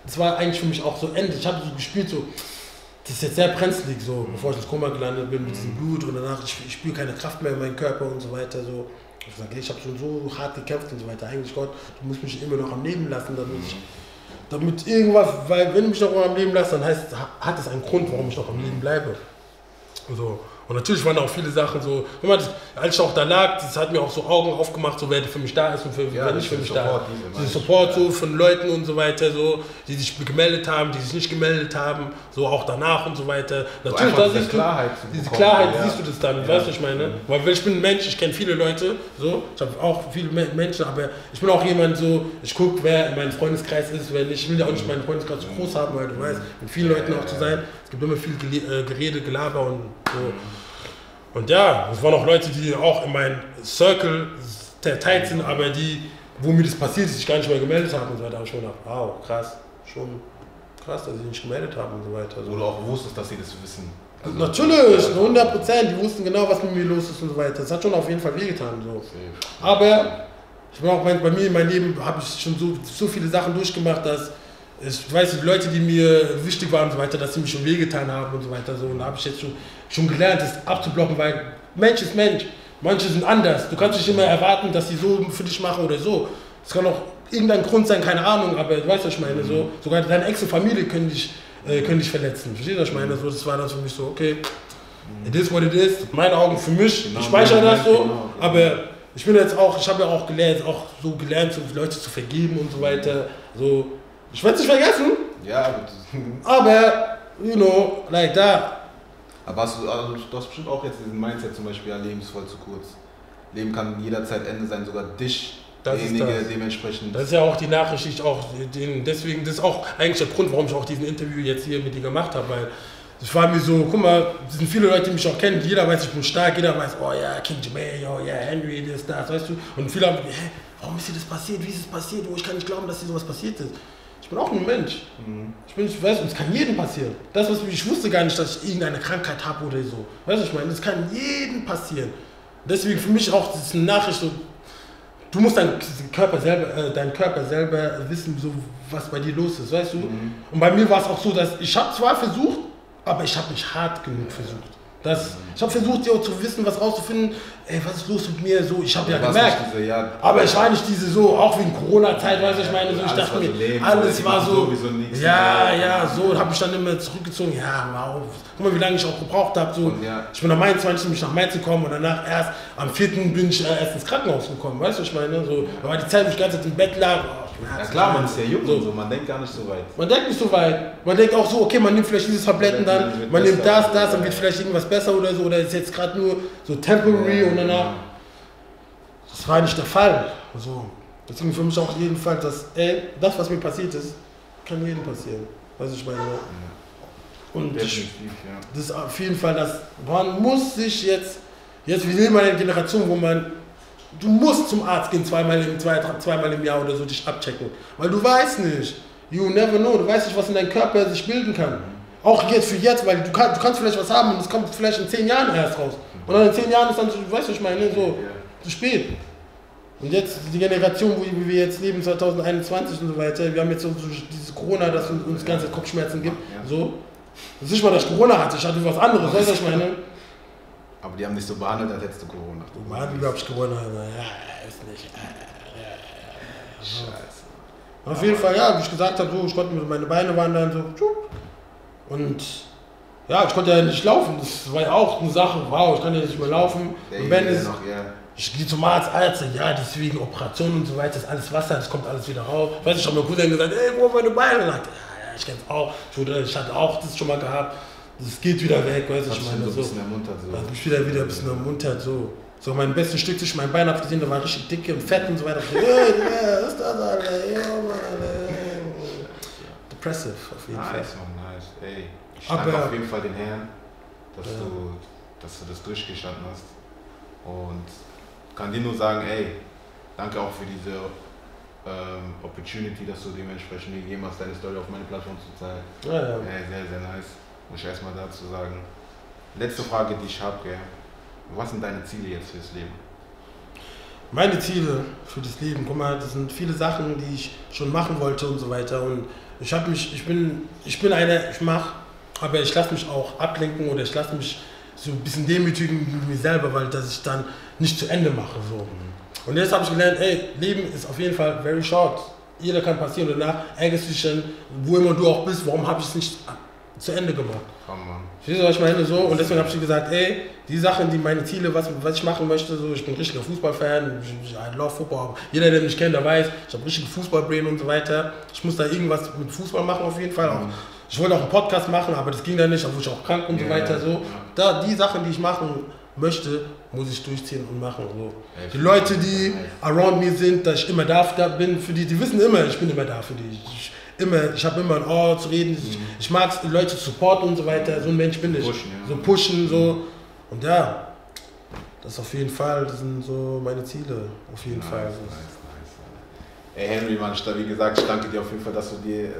das war eigentlich für mich auch so Ende. Ich habe so gespielt, so, das ist jetzt sehr brenzlig, so, bevor ich ins Koma gelandet bin mit diesem Blut und danach, ich spüre keine Kraft mehr in meinem Körper und so weiter. So. Ich sage, ich habe schon so hart gekämpft und so weiter. Eigentlich Gott, du musst mich immer noch am Leben lassen, damit irgendwas, weil wenn du mich noch am Leben lässt, dann hat es einen Grund, warum ich noch am Leben bleibe. So. Und natürlich waren auch viele Sachen so, als ich auch da lag, das hat mir auch so Augen aufgemacht, so wer für mich da ist und wer nicht für mich da ist. Dieser Support so von Leuten und so weiter, so, die sich gemeldet haben, die sich nicht gemeldet haben, so auch danach und so weiter. Natürlich, so da siehst diese Klarheit, siehst du das dann, weißt du, ich meine? Weil ich bin ein Mensch, ich kenne viele Leute, so, ich habe auch viele Menschen, aber ich bin auch jemand so, ich gucke, wer in meinem Freundeskreis ist, wer nicht. Ich will ja auch nicht meinen Freundeskreis so groß haben, weil du weißt, mit vielen Leuten auch zu sein, es gibt immer viel Gerede, Gelaber und so. Und ja, es waren auch Leute, die auch in meinem Circle verteilt sind, aber wo mir das passiert ist, sich gar nicht mehr gemeldet haben und so weiter. Da habe ich mir gedacht, wow, krass, schon krass, dass sie nicht gemeldet haben und so weiter. Wo du auch wusstest, dass sie das wissen. Also natürlich, 100%, die wussten genau, was mit mir los ist und so weiter. Das hat schon auf jeden Fall wehgetan. So. Aber ich bin auch bei mir in meinem Leben habe ich schon so viele Sachen durchgemacht, dass ich weiß, die Leute, die mir wichtig waren und so weiter, dass sie mich schon wehgetan haben und so weiter. So. Und da habe ich jetzt schon gelernt, das abzublocken, weil Mensch ist Mensch. Manche sind anders. Du kannst nicht immer erwarten, dass sie so für dich machen oder so. Es kann auch irgendein Grund sein, keine Ahnung, aber du weißt, was ich meine. So, sogar deine Ex und Familie können dich verletzen. Verstehst du, was ich meine? So, das war dann für mich so, okay, it is what it is. Meine Augen für mich, ich speichere das so, aber ich bin jetzt auch, ich habe ja auch gelernt, so Leute zu vergeben und so weiter. So, ich werde es nicht vergessen. Ja, aber, like that. Aber du hast bestimmt auch jetzt diesen Mindset zum Beispiel, ja, Leben ist voll zu kurz. Leben kann jederzeit Ende sein, sogar derjenige dementsprechend. Das ist ja auch die Nachricht, die ich auch, deswegen, das ist auch eigentlich der Grund, warum ich auch diesen Interview jetzt hier mit dir gemacht habe, weil es war mir so, guck mal, es sind viele Leute, die mich auch kennen, jeder weiß, ich bin stark, jeder weiß, oh ja, King Jermaine, oh ja, Henry, das, weißt du, und viele haben gesagt, hä, warum ist dir das passiert, wie ist es passiert, ich kann nicht glauben, dass dir sowas passiert ist. Ich bin auch nur ein Mensch. Ich weiß, es kann jedem passieren. Ich wusste gar nicht, dass ich irgendeine Krankheit habe oder so. Weißt du, ich meine, das kann jedem passieren. Deswegen für mich auch, das ist eine Nachricht, so, du musst deinen Körper selber wissen, so, was bei dir los ist, weißt du? Und bei mir war es auch so, dass ich habe zwar versucht, aber ich habe nicht hart genug versucht. Ich habe versucht, ja, zu wissen, was rauszufinden, was ist los mit mir, so, ich habe ja gemerkt, aber ich war nicht so, auch wegen Corona-Zeit, weißt du, ich meine, so, ich dachte mir, alles war so, so, habe mich dann immer zurückgezogen, ja, wow, guck mal, wie lange ich auch gebraucht habe, so, ich bin am 21. bin ich nach Mainz gekommen und danach erst, am 4. bin ich erst ins Krankenhaus gekommen, weißt du, ich meine, so, da war die Zeit, wo ich die ganze Zeit im Bett lag, ja klar, man ist ja jung und so, man denkt gar nicht so weit. Man denkt nicht so weit. Man denkt auch so, okay, man nimmt vielleicht diese Tabletten dann, man nimmt das, dann wird vielleicht irgendwas besser oder so, oder ist jetzt gerade nur so temporary und danach. Das war nicht der Fall. Also, deswegen für mich auch jeden Fall, dass, das, was mir passiert ist, kann jedem passieren. Weißt du, ich meine. Und das ist auf jeden Fall, man muss sich jetzt wir leben in einer Generation, wo du musst zum Arzt gehen, zweimal im Jahr oder so dich abchecken. Weil du weißt nicht, you never know, du weißt nicht, was in deinem Körper sich bilden kann. Auch jetzt, weil du kannst vielleicht was haben und es kommt vielleicht in 10 Jahren erst raus. Und dann in 10 Jahren ist dann, weißt du, ich meine, so zu spät. Und jetzt die Generation, wo wir jetzt leben, 2021 und so weiter, wir haben jetzt so dieses Corona, das uns ganze Kopfschmerzen gibt. So. Das ist nicht mal, dass ich Corona hatte, ich hatte was anderes, weißt du, was ich meine? Aber die haben dich so behandelt, als hättest du Corona. Du behandelt, glaube ich, Corona, ja, ist nicht. Scheiße. Auf jeden Fall, ja, wie ich gesagt habe, so, ich konnte meine Beine waren dann so. Und ja, ich konnte ja nicht laufen. Das war ja auch eine Sache, wow, ich kann ja nicht mehr laufen. Und wenn es, ich gehe zum Arzt, ja, deswegen Operation und so weiter, das ist alles Wasser, das kommt alles wieder raus. Weißt du, ich habe meinem Cousin gesagt, ey, wo meine Beine? Und ich kenn's auch, ich hatte auch das schon mal gehabt. Das geht wieder weg, weißt du, ich meine, so. Bisschen ermuntert, so. Also mich wieder ein bisschen ermuntert, so. So, mein bestes Stück zwischen meinen Beinen abgesehen, da war richtig dicke und fett und so weiter. Was ist das, Alter? Ja, Mann, depressive, auf jeden Fall. Nice, man, nice. Ey, ich danke auf jeden Fall den Herrn, dass du das durchgestanden hast. Und kann dir nur sagen, ey, danke auch für diese Opportunity, dass du dementsprechend mir gegeben hast, deine Story auf meine Plattform zu zeigen. Ja. Sehr, sehr nice. Muss ich erstmal dazu sagen. Letzte Frage, die ich habe, was sind deine Ziele jetzt fürs Leben? Meine Ziele für das Leben, guck mal, das sind viele Sachen, die ich schon machen wollte und so weiter. Und ich mache, aber ich lasse mich auch ablenken oder ich lasse mich so ein bisschen demütigen mit mir selber, weil dass ich dann nicht zu Ende mache. So. Und jetzt habe ich gelernt, ey, Leben ist auf jeden Fall very short. Jeder kann passieren und danach ärgerst du dich dann, wo immer du auch bist, warum habe ich es nicht zu Ende gemacht? Verstehst du, was ich meine? So? Und deswegen habe ich gesagt, ey, die Sachen, die meine Ziele, was ich machen möchte, so, ich bin ein richtiger Fußballfan, I love Football. Jeder, der mich kennt, der weiß, ich habe richtige Fußballbrain und so weiter. Ich muss da irgendwas mit Fußball machen auf jeden Fall. Auch, ich wollte auch einen Podcast machen, aber das ging dann nicht, da wurde ich auch krank und so weiter. So. Da, die Sachen, die ich machen möchte, muss ich durchziehen und machen. So. Die Leute, die around me sind, dass ich immer da bin für die wissen immer, ich bin immer da für die. Ich habe immer ein Ohr zu reden, ich mag es, die Leute zu supporten und so weiter, so ein Mensch bin ich. So pushen, so. Und ja, das auf jeden Fall, das sind so meine Ziele, auf jeden Fall. Nice. Ey Henry, Mann, wie gesagt, ich danke dir auf jeden Fall, dass du dir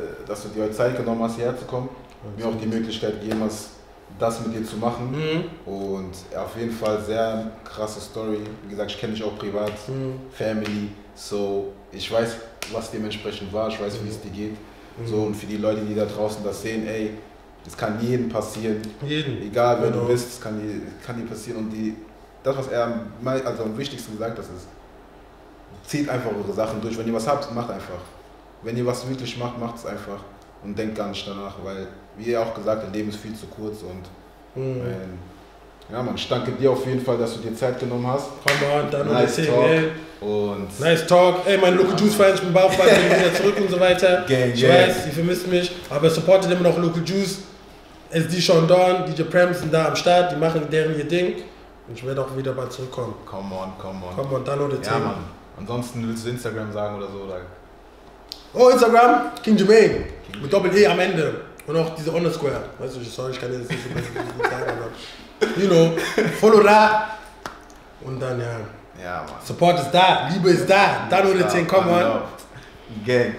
heute Zeit genommen hast, hierher zu kommen. Mir auch die Möglichkeit gegeben hast, das mit dir zu machen. Und auf jeden Fall sehr krasse Story. Wie gesagt, ich kenne dich auch privat, Family, so ich weiß, was dementsprechend war, ich weiß, wie es dir geht. So, und für die Leute, die da draußen das sehen, ey, es kann jedem passieren. Egal wer du bist, es kann dir passieren. Und das, was er am wichtigsten gesagt hat, ist, zieht einfach eure Sachen durch. Wenn ihr was habt, macht einfach. Wenn ihr was wirklich macht, macht es einfach. Und denkt gar nicht danach, weil, wie er auch gesagt hat, das Leben ist viel zu kurz. Und ja, Mann, ich danke dir auf jeden Fall, dass du dir Zeit genommen hast. Come on, dann nice talk. Und nice Talk. Ey, mein Local Juice Fans, ich bin bald wieder zurück und so weiter. Ich weiß, ihr vermisst mich, aber supportet immer noch Local Juice. SD Sean Dawn, DJ Prem sind da am Start, die machen ihr Ding. Und ich werde auch wieder bald zurückkommen. Come on. Come on, download the ja, Mann. Ansonsten willst du Instagram sagen oder so? Oder? Oh, Instagram, King Jermaine. Mit Doppel-E am Ende. Und auch diese Underscore. Weißt du, sorry, ich kann jetzt nicht so gut sagen, aber you know, follow da. Und dann, ja, Mann. Support ist da, Liebe ist da. Download the thing, come on. Gang.